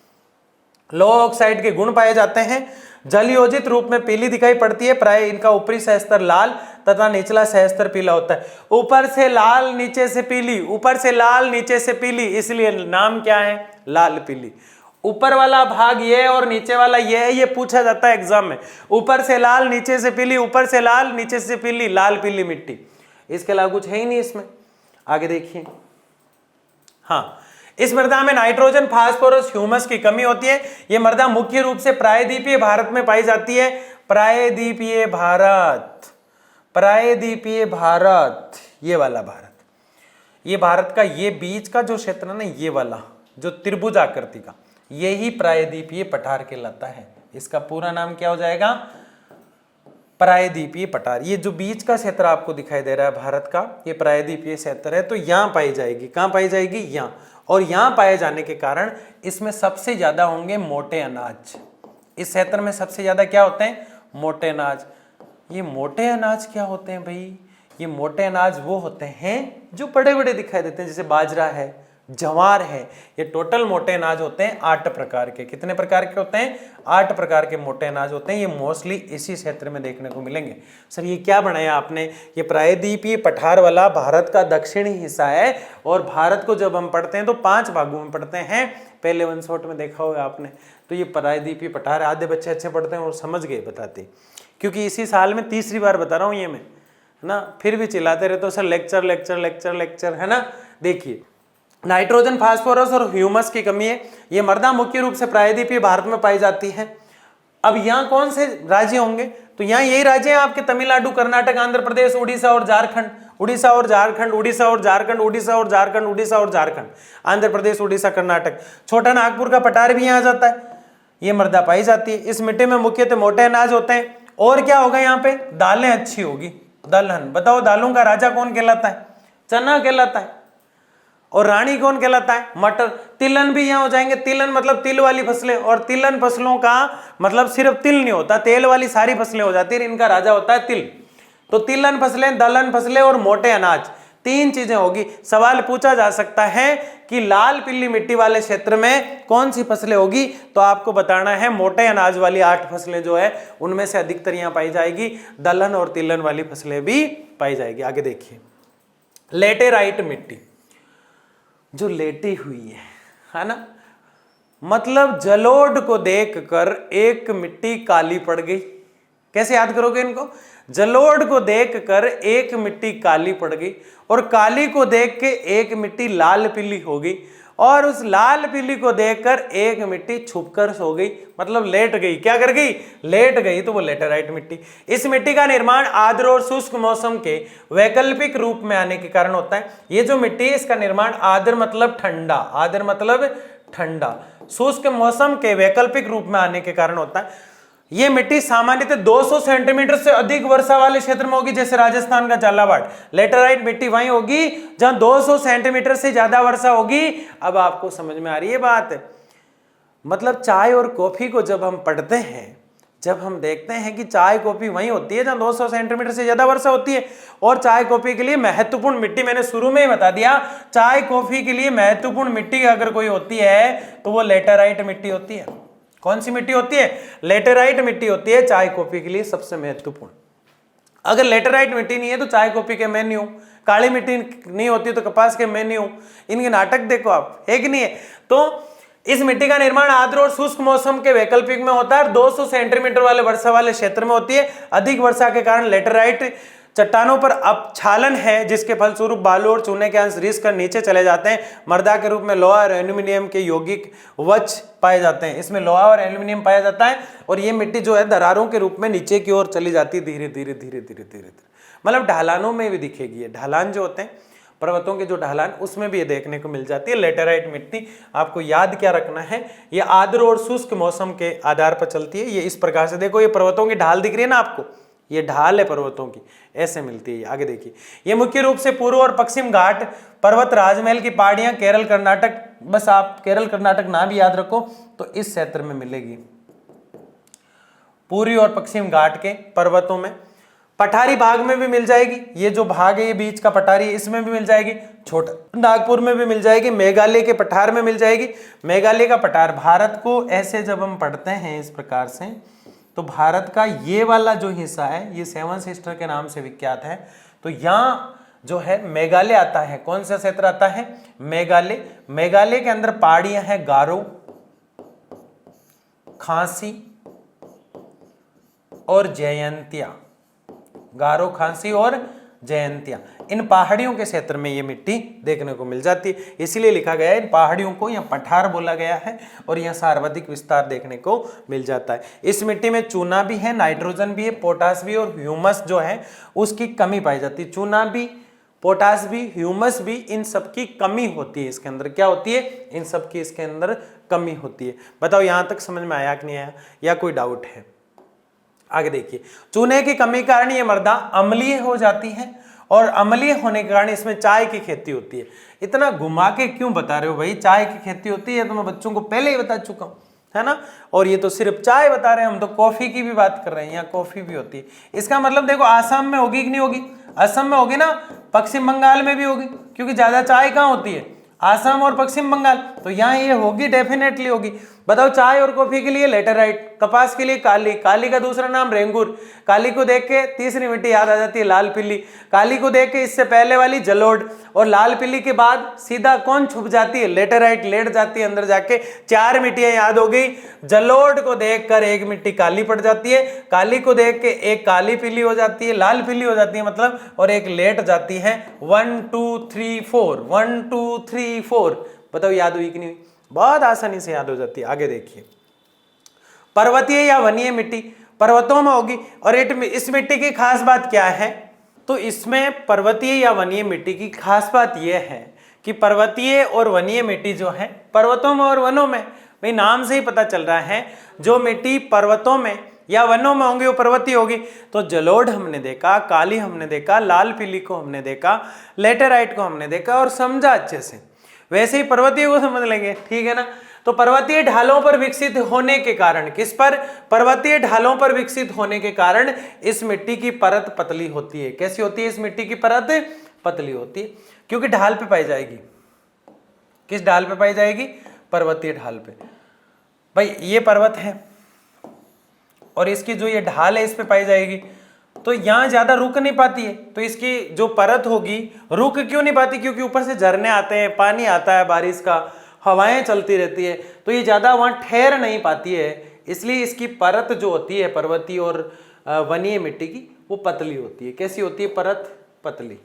लोहा ऑक्साइड के गुण पाए जाते हैं। जल योजित रूप में पीली दिखाई पड़ती है। प्राय इनका ऊपरी सहस्तर लाल तथा निचला सहस्तर पीला होता है। ऊपर से लाल नीचे से पीली, ऊपर से लाल नीचे से पीली, इसलिए नाम क्या है? लाल पीली। ऊपर वाला भाग ये और नीचे वाला ये है, ये पूछा जाता है एग्जाम में। ऊपर से लाल नीचे से पीली, ऊपर से लाल नीचे से पीली, लाल पीली मिट्टी। इसके अलावा कुछ है ही नहीं इसमें। आगे देखिए। हाँ, इस मृदा में नाइट्रोजन, फास्फोरस, ह्यूमस की कमी होती है। यह मृदा मुख्य रूप से प्रायद्वीपीय भारत में पाई जाती है। प्रायद्वीपीय भारत, प्रायद्वीपीय भारत, ये वाला भारत, ये भारत का ये बीच का जो क्षेत्र है ना, ये वाला जो त्रिभुज आकृति का, यही प्रायद्वीपीय पठार कहलाता है। इसका पूरा नाम क्या हो जाएगा? प्रायद्वीपीय पठार। ये जो बीच का क्षेत्र आपको दिखाई दे रहा है भारत का, ये प्रायद्वीपीय क्षेत्र है। तो यहाँ पाई जाएगी। कहाँ पाई जाएगी? यहाँ। और यहाँ पाए जाने के कारण इसमें सबसे ज्यादा होंगे मोटे अनाज। इस क्षेत्र में सबसे ज्यादा क्या होते हैं? मोटे अनाज। ये मोटे अनाज क्या होते हैं भाई? ये मोटे अनाज वो होते हैं जो बड़े बड़े दिखाई देते हैं, जैसे बाजरा है, जवार है। ये टोटल मोटे अनाज होते हैं 8 प्रकार के। कितने प्रकार के होते हैं? 8 प्रकार के मोटे अनाज होते हैं। ये मोस्टली इसी क्षेत्र में देखने को मिलेंगे। सर ये क्या बनाया आपने? ये प्रायद्वीपीय पठार वाला भारत का दक्षिणी हिस्सा है, और भारत को जब हम पढ़ते हैं तो 5 भागों में पढ़ते हैं। पहले 1 शॉट में देखा होगा आपने। तो ये प्रायद्वीपीय पठार, आधे बच्चे अच्छे पढ़ते हैं और समझ गए बताते, क्योंकि इसी साल में 3री बार बता रहा हूँ ये मैं, है ना? फिर भी चिल्लाते रहते हो sir lecture lecture lecture lecture, है ना? देखिए, नाइट्रोजन, फास्फोरस और ह्यूमस की कमी है। ये मृदा मुख्य रूप से प्रायद्वीपीय भारत में पाई जाती है। अब यहाँ कौन से राज्य होंगे? तो यहाँ यही राज्य हैं आपके तमिलनाडु, कर्नाटक, आंध्र प्रदेश, उड़ीसा और झारखंड। उड़ीसा और झारखंड, उड़ीसा और झारखंड, उड़ीसा और झारखंड, उड़ीसा और झारखंड, आंध्र प्रदेश, उड़ीसा, कर्नाटक। छोटा नागपुर का पठार भी यहाँ आ जाता है। ये मृदा पाई जाती है। इस मिट्टी में मुख्यतः मोटे अनाज होते हैं। और क्या होगा यहाँ पे? दालें अच्छी होगी। दलहन। बताओ दालों का राजा कौन कहलाता है? चना कहलाता है। और रानी कौन कहलाता है? मटर। तिलहन भी यहाँ हो जाएंगे। तिलहन मतलब तिल वाली फसलें, और तिलहन फसलों का मतलब सिर्फ तिल नहीं होता, तेल वाली सारी फसलें हो जाती है। इनका राजा होता है तिल। तो तिलहन फसलें, दलहन फसलें और मोटे अनाज, 3 चीजें होगी। सवाल पूछा जा सकता है कि लाल पीली मिट्टी वाले क्षेत्र में कौन सी फसलें होगी, तो आपको बताना है मोटे अनाज वाली 8 फसलें जो है उनमें से अधिकतर यहाँ पाई जाएगी। दलहन और तिलहन वाली फसलें भी पाई जाएगी। आगे देखिए। लेटेराइट मिट्टी जो लेटी हुई है ना, मतलब जलोढ़ को देखकर एक मिट्टी काली पड़ गई। कैसे याद करोगे इनको? जलोढ़ को देखकर एक मिट्टी काली पड़ गई, और काली को देख के एक मिट्टी लाल पीली हो गई, और उस लाल पीली को देखकर एक मिट्टी छुपकर सो गई, मतलब लेट गई। क्या कर गई? लेट गई, तो वो लेटेराइट मिट्टी। इस मिट्टी का निर्माण आर्द्र और शुष्क मौसम के वैकल्पिक रूप में आने के कारण होता है। ये जो मिट्टी है इसका निर्माण आर्द्र मतलब ठंडा, आर्द्र मतलब ठंडा, शुष्क मौसम के वैकल्पिक रूप में आने के कारण होता है। ये मिट्टी सामान्यतः 200 सेंटीमीटर से अधिक वर्षा वाले क्षेत्र में होगी, जैसे राजस्थान का झालावाड़। लेटेराइट मिट्टी वहीं होगी जहां 200 सेंटीमीटर से ज्यादा वर्षा होगी। अब आपको समझ में आ रही है बात? मतलब चाय और कॉफी को जब हम पढ़ते हैं, जब हम देखते हैं कि चाय कॉफी वहीं होती है जहां 200 सेंटीमीटर से ज्यादा वर्षा होती है। और चाय कॉफी के लिए महत्वपूर्ण मिट्टी मैंने शुरू में ही बता दिया, चाय कॉफी के लिए महत्वपूर्ण मिट्टी अगर कोई होती है तो वो लेटेराइट मिट्टी होती है। कौन सी मिट्टी होती है? लेटेराइट मिट्टी होती है चाय कॉफी के लिए सबसे महत्वपूर्ण। अगर लेटेराइट मिट्टी नहीं है तो चाय कॉफी के मैं नहीं हूं, काली मिट्टी नहीं होती तो कपास के मैं नहीं हूं। इनके नाटक देखो आप, है कि नहीं है? तो इस मिट्टी का निर्माण आर्द्र और शुष्क मौसम के वैकल्पिक में होता है, 200 सेंटीमीटर वाले वर्षा वाले क्षेत्र में होती है। अधिक वर्षा के कारण लेटेराइट चट्टानों पर अपक्षालन है, जिसके फलस्वरूप बालू और चूने के अंश रिस कर नीचे चले जाते हैं। मृदा के रूप में लोहा और एल्यूमिनियम के यौगिक वच पाए जाते हैं। इसमें लोहा और एल्यूमिनियम पाया जाता है और ये मिट्टी जो है दरारों के रूप में नीचे की ओर चली जाती है, धीरे धीरे धीरे धीरे धीरे धीरे, मतलब ढलानों में भी दिखेगी। ये ढलान जो होते हैं, पर्वतों के जो ढलान, उसमें भी ये देखने को मिल जाती है लेटेराइट मिट्टी। आपको याद क्या रखना है? ये आर्द्र और शुष्क मौसम के आधार पर चलती है। ये इस प्रकार से देखो, ये पर्वतों की ढाल दिख रही है ना आपको, ये ढाल है पर्वतों की, ऐसे मिलती है। आगे देखिए, ये मुख्य रूप से पूर्व और पश्चिम घाट, पर्वत, राजमहल की पहाड़ियां, केरल, कर्नाटक, बस आप केरल कर्नाटक नाम भी याद रखो तो इस क्षेत्र में मिलेगी। पूर्वी और पश्चिम घाट के पर्वतों में, पठारी भाग में भी मिल जाएगी। ये जो भाग है, ये बीच का पठारी है, इसमें भी मिल जाएगी। छोटा नागपुर में भी मिल जाएगी। मेघालय के पठार में मिल जाएगी। मेघालय का पठार, भारत को ऐसे जब हम पढ़ते हैं इस प्रकार से, तो भारत का ये वाला जो हिस्सा है, ये 7 सिस्टर के नाम से विख्यात है। तो यहाँ जो है मेघालय आता है। कौन सा क्षेत्र आता है? मेघालय। मेघालय के अंदर पहाड़ियां हैं गारो, खांसी और जयंतिया। गारो, खांसी और जयंतिया, इन पहाड़ियों के क्षेत्र में ये मिट्टी देखने को मिल जाती है। इसीलिए लिखा गया है इन पहाड़ियों को यहाँ पठार बोला गया है और यहाँ सर्वाधिक विस्तार देखने को मिल जाता है। इस मिट्टी में चूना भी है, नाइट्रोजन भी है, पोटास भी और ह्यूमस जो है उसकी कमी पाई जाती है। चूना भी, पोटास भी, ह्यूमस भी, इन सब की कमी होती है इसके अंदर। क्या होती है? इन सब की इसके अंदर कमी होती है। बताओ यहाँ तक समझ में आया कि नहीं आया, या कोई डाउट है? आगे देखिए, चूने की कमी के कारण ये मृदा अम्लीय हो जाती है और अम्लीय होने के कारण इसमें चाय की खेती होती है। इतना घुमा के क्यों बता रहे हो भाई? चाय की खेती होती है तो मैं बच्चों को पहले ही बता चुका हूं, है ना। और ये तो सिर्फ चाय बता रहे हैं, हम तो कॉफी की भी बात कर रहे हैं। यहाँ कॉफी भी होती है। इसका मतलब देखो, आसाम में होगी कि नहीं होगी? असम में होगी ना, पश्चिम बंगाल में भी होगी, क्योंकि ज्यादा चाय कहाँ होती है? आसाम और पश्चिम बंगाल। तो यहाँ ये होगी, डेफिनेटली होगी। बताओ, चाय और कॉफी के लिए लेटेराइट, कपास के लिए काली, काली का दूसरा नाम रेंगुर, काली को देख के तीसरी मिट्टी याद आ जाती है लाल पीली, काली को देख के इससे पहले वाली जलोढ़, और लाल पीली के बाद सीधा कौन छुप जाती है? लेटेराइट, लेट जाती है अंदर जाके। 4 मिट्टियां याद हो गई। जलोढ़ को देखकर एक मिट्टी काली पड़ जाती है, काली को देख के एक काली पीली हो जाती है, लाल पीली हो जाती है मतलब, और एक लेट जाती है। 1 2 3 4, 1 2 3 4। बताओ याद हुई कि नहीं हुई? बहुत आसानी से याद हो जाती है। आगे देखिए, पर्वतीय या वनीय मिट्टी पर्वतों में होगी। और इस मिट्टी की खास बात क्या है? तो इसमें पर्वतीय या वनीय मिट्टी की खास बात यह है कि पर्वतीय और वनीय मिट्टी जो है पर्वतों में और वनों में, भाई नाम से ही पता चल रहा है, जो मिट्टी पर्वतों में या वनों में होंगी वो पर्वतीय होगी। तो जलोढ़ हमने देखा, काली हमने देखा, लाल पीली को हमने देखा, लेटेराइट को हमने देखा और समझा अच्छे से। वैसे ही पर्वतीय को समझ लेंगे, ठीक है ना। तो पर्वतीय ढालों पर विकसित होने के कारण, किस पर? पर्वतीय ढालों पर विकसित होने के कारण इस मिट्टी की परत पतली होती है। कैसी होती है इस मिट्टी की परत? पतली होती है, क्योंकि ढाल पे पाई जाएगी। किस ढाल पे पाई जाएगी? पर्वतीय ढाल पे। भाई ये पर्वत है और इसकी जो ये ढाल है इस पे पाई जाएगी, तो यहां ज्यादा रुक नहीं पाती है। तो इसकी जो परत होगी रुक क्यों नहीं पाती? क्योंकि ऊपर से झरने आते हैं, पानी आता है बारिश का, हवाएं चलती रहती है, तो ये ज्यादा वहां ठहर नहीं पाती है। इसलिए इसकी परत जो होती है पर्वतीय और वनीय मिट्टी की, वो पतली होती है। कैसी होती है परत? पतली।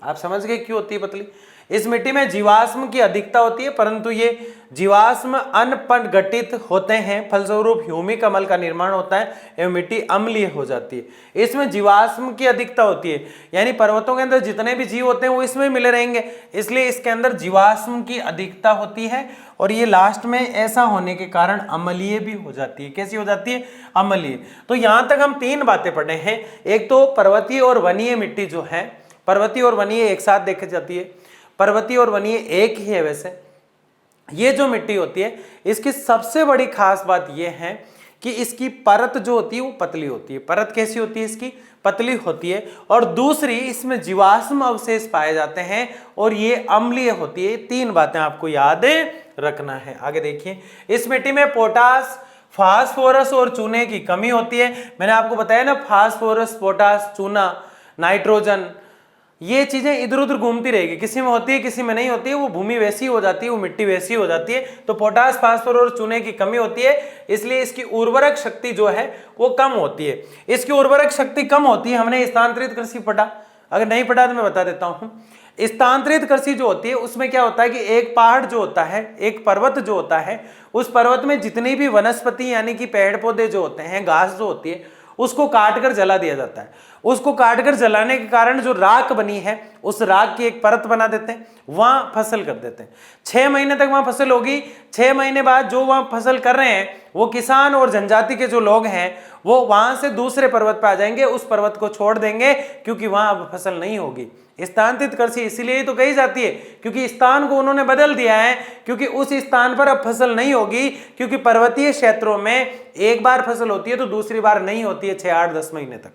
आप समझ गए क्यों होती है पतली? इस मिट्टी में जीवाश्म की अधिकता होती है, परंतु ये जीवाश्म अनपगठित होते हैं, फलस्वरूप ह्यूमिक अम्ल का निर्माण होता है एवं मिट्टी अम्लीय हो जाती है। इसमें जीवाश्म की अधिकता होती है, यानी पर्वतों के अंदर जितने भी जीव होते हैं वो इसमें मिले रहेंगे, इसलिए इसके अंदर जीवाश्म की अधिकता होती है और ये लास्ट में ऐसा होने के कारण अम्लीय भी हो जाती है। कैसी हो जाती है? अम्लीय। तो यहां तक हम 3 बातें पढ़े हैं। एक तो पर्वतीय और वनीय मिट्टी जो है, पर्वतीय और वनीय एक साथ देखी जाती है, पर्वतीय और वनीय एक ही है। वैसे ये जो मिट्टी होती है इसकी सबसे बड़ी खास बात यह है कि इसकी परत जो होती है वो पतली होती है। परत कैसी होती है? इसकी पतली होती है। और दूसरी, इसमें जीवाश्म अवशेष पाए जाते हैं और ये अम्लीय होती है। 3 बातें आपको याद रखना है। आगे देखिए, इस मिट्टी में पोटास, फास्फोरस और चूने की कमी होती है। मैंने आपको बताया ना, फास्फोरस, पोटास, चूना, नाइट्रोजन, ये चीजें इधर उधर घूमती रहेगी, किसी में होती है किसी में नहीं होती है। वो भूमि वैसी हो जाती है, वो मिट्टी वैसी हो जाती है। तो पोटास, फास्फोरस और चूने की कमी होती है, इसलिए इसकी उर्वरक शक्ति जो है वो कम होती है। इसकी उर्वरक शक्ति कम होती है। हमने स्थानांतरित कृषि पढ़ा, अगर नहीं पढ़ा तो मैं बता देता हूं। स्थानांतरित कृषि जो होती है उसमें क्या होता है कि एक पहाड़ जो होता है, एक पर्वत जो होता है, उस पर्वत में जितनी भी वनस्पति यानी कि पेड़ पौधे जो होते हैं, घास जो होती है, उसको काट कर जला दिया जाता है। उसको काट कर जलाने के कारण जो राख बनी है, उस राख की एक परत बना देते हैं, वहां फसल कर देते हैं। 6 महीने तक वहां फसल होगी। 6 महीने बाद जो वहां फसल कर रहे हैं वो किसान और जनजाति के जो लोग हैं वो वहां से दूसरे पर्वत पे आ जाएंगे, उस पर्वत को छोड़ देंगे क्योंकि वहां अब फसल नहीं होगी। स्थानांतरित कृषि इसीलिए तो कही जाती है क्योंकि स्थान को उन्होंने बदल दिया है, क्योंकि उस स्थान पर अब फसल नहीं होगी, क्योंकि पर्वतीय क्षेत्रों में एक बार फसल होती है तो दूसरी बार नहीं होती है 6, 8, 10 महीने तक।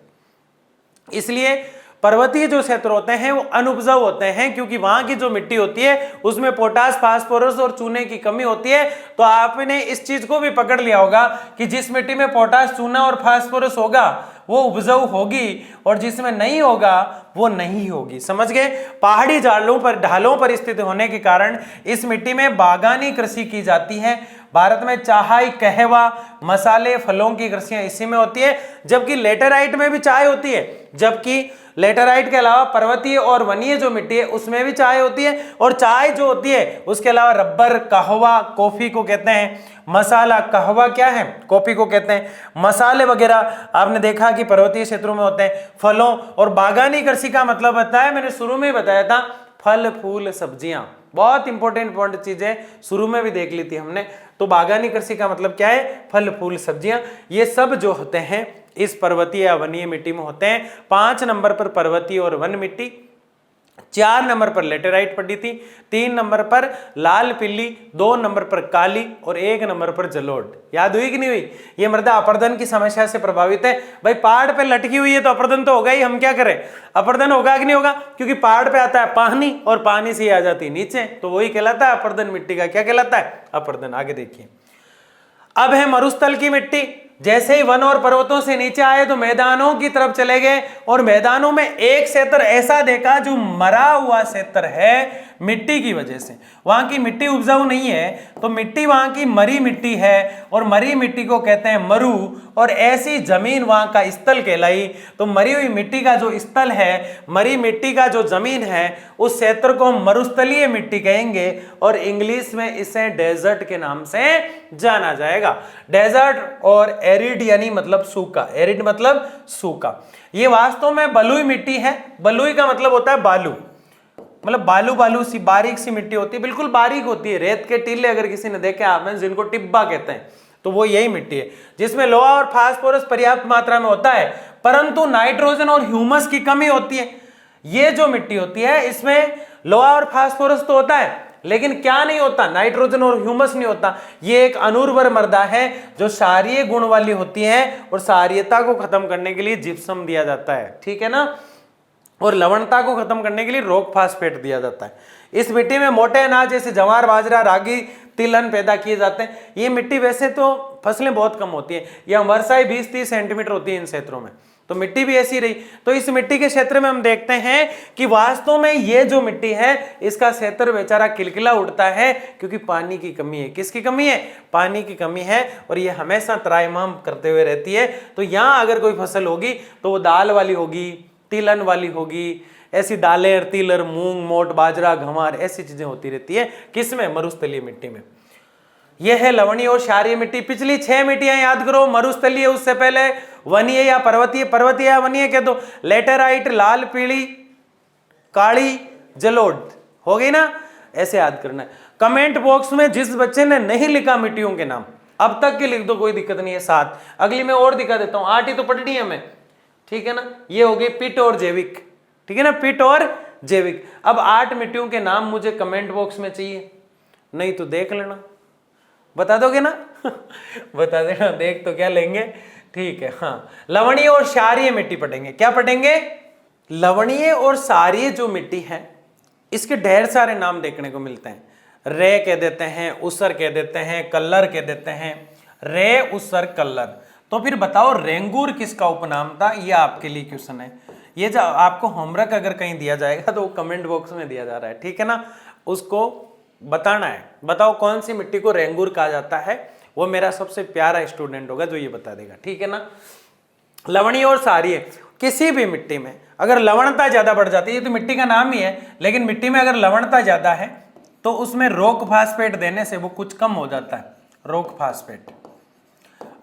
इसलिए पर्वतीय जो क्षेत्र होते हैं वो अनुपजाऊ होते हैं, क्योंकि वहां की जो मिट्टी होती है उसमें पोटास, फास्फोरस और चूने की कमी होती है। तो आपने इस चीज को भी पकड़ लिया होगा कि जिस मिट्टी में पोटास, चूना और फास्फोरस होगा वो उपजाऊ होगी और जिसमें नहीं होगा वो नहीं होगी। समझ गए? पहाड़ी ढालों पर स्थित होने के कारण इस मिट्टी में बागानी कृषि की जाती है। भारत में चाय, कहवा, मसाले, फलों की कृषियां इसी में होती है, जबकि लेटेराइट में भी चाय होती है। जबकि लेटेराइट के अलावा पर्वतीय और वनीय जो मिट्टी है उसमें भी चाय होती है, और चाय जो होती है उसके अलावा रबर, कहवा, कॉफी को कहते हैं, मसाला, कहवा क्या है? कॉफी को कहते हैं, मसाले वगैरह आपने देखा कि पर्वतीय क्षेत्रों में होते हैं। फलों और बागानी कृषि का मतलब बताया, मैंने शुरू में बताया था, फल, फूल, सब्जियां, बहुत इंपॉर्टेंट चीज है, शुरू में भी देख ली थी हमने। तो बागानी कृषि का मतलब क्या है? फल, फूल, सब्जियां, ये सब जो होते हैं इस पर्वतीय या वनीय मिट्टी में होते हैं। 5 नंबर पर पर्वतीय और वन मिट्टी, 4 नंबर पर लेटेराइट पड़ी थी, 3 नंबर पर लाल पिल्ली, 2 नंबर पर काली और 1 नंबर पर जलोढ़। याद हुई कि नहीं हुई? ये मृदा अपरदन की समस्या से प्रभावित है। भाई पहाड़ पे लटकी हुई है तो अपरदन तो होगा ही, हम क्या करें? अपरदन होगा कि नहीं होगा? क्योंकि पहाड़ पे आता है पानी और पानी से ही आ जाती है नीचे, तो वही कहलाता है अपरदन मिट्टी का। क्या कहलाता है? अपरदन। आगे देखिए, अब है मरुस्थल की मिट्टी। जैसे ही वन और पर्वतों से नीचे आए तो मैदानों की तरफ चले गए, और मैदानों में एक क्षेत्र ऐसा देखा जो मरा हुआ क्षेत्र है मिट्टी की वजह से। वहां की मिट्टी उपजाऊ नहीं है, तो मिट्टी वहां की मरी मिट्टी है, और मरी मिट्टी को कहते हैं मरु, और ऐसी जमीन वहां का स्थल कहलाई। तो मरी हुई मिट्टी का जो स्थल है, मरी मिट्टी का जो जमीन है, उस क्षेत्र को हम मरुस्थलीय मिट्टी कहेंगे, और इंग्लिश में इसे डेजर्ट के नाम से जाना जाएगा। डेजर्ट और एरिड यानी मतलब सूखा, एरिड मतलब सूखा। ये वास्तव में बलुई मिट्टी है। बलुई का मतलब होता है बालू, मतलब बालू बालू सी बारीक सी मिट्टी होती है, बिल्कुल बारीक होती है। रेत के टीले अगर किसी ने देखे आपने, जिनको टिब्बा कहते हैं, तो वो यही मिट्टी है जिसमें लोहा और फास्फोरस पर्याप्त मात्रा में होता है, परंतु नाइट्रोजन और ह्यूमस की कमी होती है। ये जो मिट्टी होती है इसमें लोहा और फास्फोरस तो होता है, लेकिन क्या नहीं होता? नाइट्रोजन और ह्यूमस नहीं होता। ये एक अनुर्वर मृदा है जो क्षारीय गुण वाली होती है, और क्षारीयता को खत्म करने के लिए जिप्सम दिया जाता है, ठीक है ना, और लवणता को खत्म करने के लिए रॉक फास्फेट दिया जाता है। इस मिट्टी में मोटे अनाज जैसे जवार, बाजरा, रागी, तिलहन पैदा किए जाते हैं। ये मिट्टी वैसे तो फसलें बहुत कम होती हैं, यहाँ वर्षाएं 20-30 सेंटीमीटर होती है इन क्षेत्रों में, तो मिट्टी भी ऐसी रही। तो इस मिट्टी के क्षेत्र में हम देखते हैं कि वास्तव में ये जो मिट्टी है इसका क्षेत्र बेचारा किलकिला उठता है, क्योंकि पानी की कमी है। किसकी कमी है? पानी की कमी है, और ये हमेशा त्राहिमाम करते हुए रहती है। तो यहाँ अगर कोई फसल होगी तो वो दाल वाली होगी, तिलहन वाली होगी, ऐसी दालें, तिलर, मूंग, मोट, बाजरा, घमार, ऐसी चीजें होती रहती है किसमें? मरुस्थलीय मिट्टी में। यह है लवणीय और क्षारीय मिट्टी। पिछली 6 मिट्टियां याद करो, मरुस्थलीय, उससे पहले वनीय या पर्वतीय, पर्वतीय या वनीय कह दो, लेटेराइट, लाल, पीली, काली, जलोढ़, हो गई ना? ऐसे याद करना है। कमेंट बॉक्स में जिस बच्चे ने नहीं लिखा मिट्टियों के नाम अब तक के लिख दो, कोई दिक्कत नहीं है। 7 अगली मैं और दिखा देता हूं, 8 ही तो पढ़नी है हमें, ठीक है ना? ये हो गई पिट और जैविक, ठीक है ना? पिट और जैविक। अब 8 मिट्टियों के नाम मुझे कमेंट बॉक्स में चाहिए, नहीं तो देख लेना, बता दोगे ना? बता देना, देख तो क्या लेंगे, ठीक है। हाँ, लवणीय और क्षारीय मिट्टी पढ़ेंगे। क्या पढ़ेंगे? लवणीय और क्षारीय जो मिट्टी है इसके ढेर सारे नाम देखने को मिलते हैं। रे कह देते हैं, उसर कह देते हैं, कल्लर कह देते हैं, रे, उसर, कल्लर। तो फिर बताओ रेंगूर किसका उपनाम था? ये आपके लिए क्वेश्चन है। ये जो आपको होमवर्क अगर कहीं दिया जाएगा तो वो कमेंट बॉक्स में दिया जा रहा है, ठीक है ना? उसको बताना है, बताओ कौन सी मिट्टी को रेंगूर कहा जाता है। वो मेरा सबसे प्यारा स्टूडेंट होगा जो ये बता देगा, ठीक है ना? लवणीय और क्षारीय, किसी भी मिट्टी में अगर लवणता ज्यादा बढ़ जाती है, तो मिट्टी का नाम ही है, लेकिन मिट्टी में अगर लवणता ज्यादा है तो उसमें रोक फास्फेट देने से वो कुछ कम हो जाता है, रोक फास्फेट।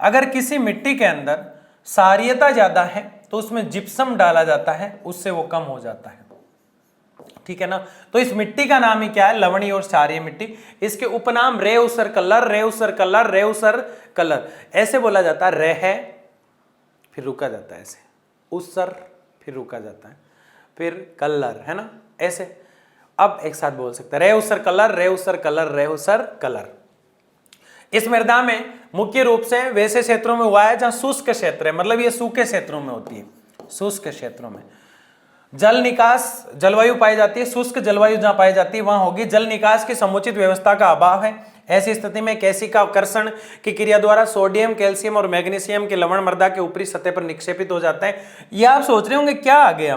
अगर किसी मिट्टी के अंदर क्षारीयता ज्यादा है तो उसमें जिप्सम डाला जाता है, उससे वो कम हो जाता है, ठीक है ना? तो इस मिट्टी का नाम ही क्या है? लवणीय और क्षारीय मिट्टी। इसके उपनाम रे, उसर, कलर, रे, उसर, कलर, रे, उसर, कलर, ऐसे बोला जाता है। रे है फिर रुका जाता है, ऐसे उसर फिर रुका जाता है, फिर कलर, है ना? ऐसे अब एक साथ बोल सकते हैं, रे, उसर, कलर, रे, उसर, कलर, रे, उसर, कलर। इस मृदा में मुख्य रूप से वैसे क्षेत्रों में हुआ है जहां शुष्क क्षेत्र है, मतलब ये सूखे क्षेत्रों में होती है। शुष्क क्षेत्रों में जल निकास जलवायु पाई जाती है, शुष्क जलवायु जहां पाई जाती है वहां होगी जल निकास की समुचित व्यवस्था का अभाव है। ऐसी स्थिति में केशिकाकर्षण की क्रिया द्वारा सोडियम, कैल्शियम और मैग्नीशियम के लवण मृदा के ऊपरी सतह पर निक्षेपित हो जाते हैं। ये आप सोच रहे होंगे क्या आ गया?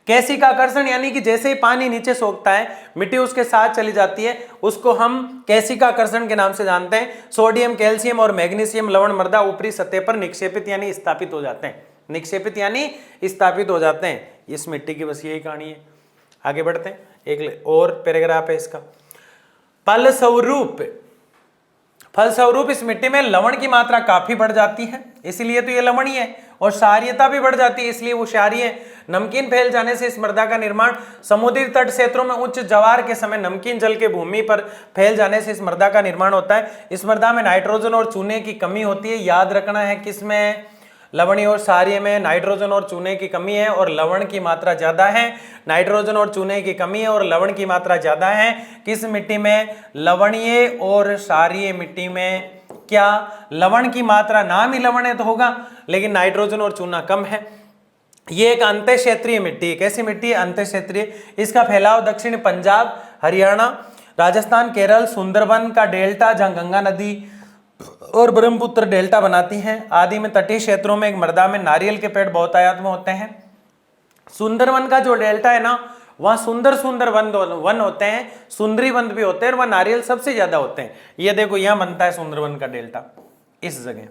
केशिकाकर्षण यानी कि जैसे ही पानी नीचे सोखता है मिट्टी उसके साथ चली जाती है, उसको हम केशिकाकर्षण के नाम से जानते हैं। सोडियम, कैल्शियम और मैग्नीशियम लवण मृदा ऊपरी सतह पर निक्षेपित यानी स्थापित हो जाते हैं। निक्षेपित यानी स्थापित हो जाते हैं। इस मिट्टी की बस यही कहानी है। आगे बढ़ते हैं, एक और पैराग्राफ है इसका। फलस्वरूप इस मिट्टी में लवण की मात्रा काफी बढ़ जाती है, इसलिए तो ये लवणीय है, और क्षारीयता भी बढ़ जाती है, इसलिए वो क्षारीय है। नमकीन फैल जाने से इस मृदा का निर्माण समुद्री तट क्षेत्रों में उच्च ज्वार के समय नमकीन जल के भूमि पर फैल जाने से इस मृदा का निर्माण होता है। इस मृदा में नाइट्रोजन और चूने की कमी होती है। याद रखना है किसमें? लवणीय और क्षारीय में नाइट्रोजन और चूने की कमी है और लवण की मात्रा ज्यादा है। नाइट्रोजन और चूने की कमी है और लवण की मात्रा ज्यादा है। किस मिट्टी में? लवणीय और क्षारीय मिट्टी में। क्या लवण की मात्रा, नाम ही लवण है तो होगा, लेकिन नाइट्रोजन और चूना कम है। ये एक अंत्य क्षेत्रीय मिट्टी है। कैसी मिट्टी है? अंत्य क्षेत्रीय। इसका फैलाव दक्षिण पंजाब, हरियाणा, राजस्थान, केरल, सुंदरबन का डेल्टा जहां गंगा नदी और ब्रह्मपुत्र डेल्टा बनाती हैं आदि में। तटीय क्षेत्रों में एक मृदा में नारियल के पेड़ बहुतायत में होते हैं। सुंदरवन का जो डेल्टा है ना, वहां सुंदर वन होते हैं, सुंदरी वन भी होते हैं, और वह नारियल सबसे ज्यादा होते हैं। ये देखो यहां बनता है सुंदरवन का डेल्टा, इस जगह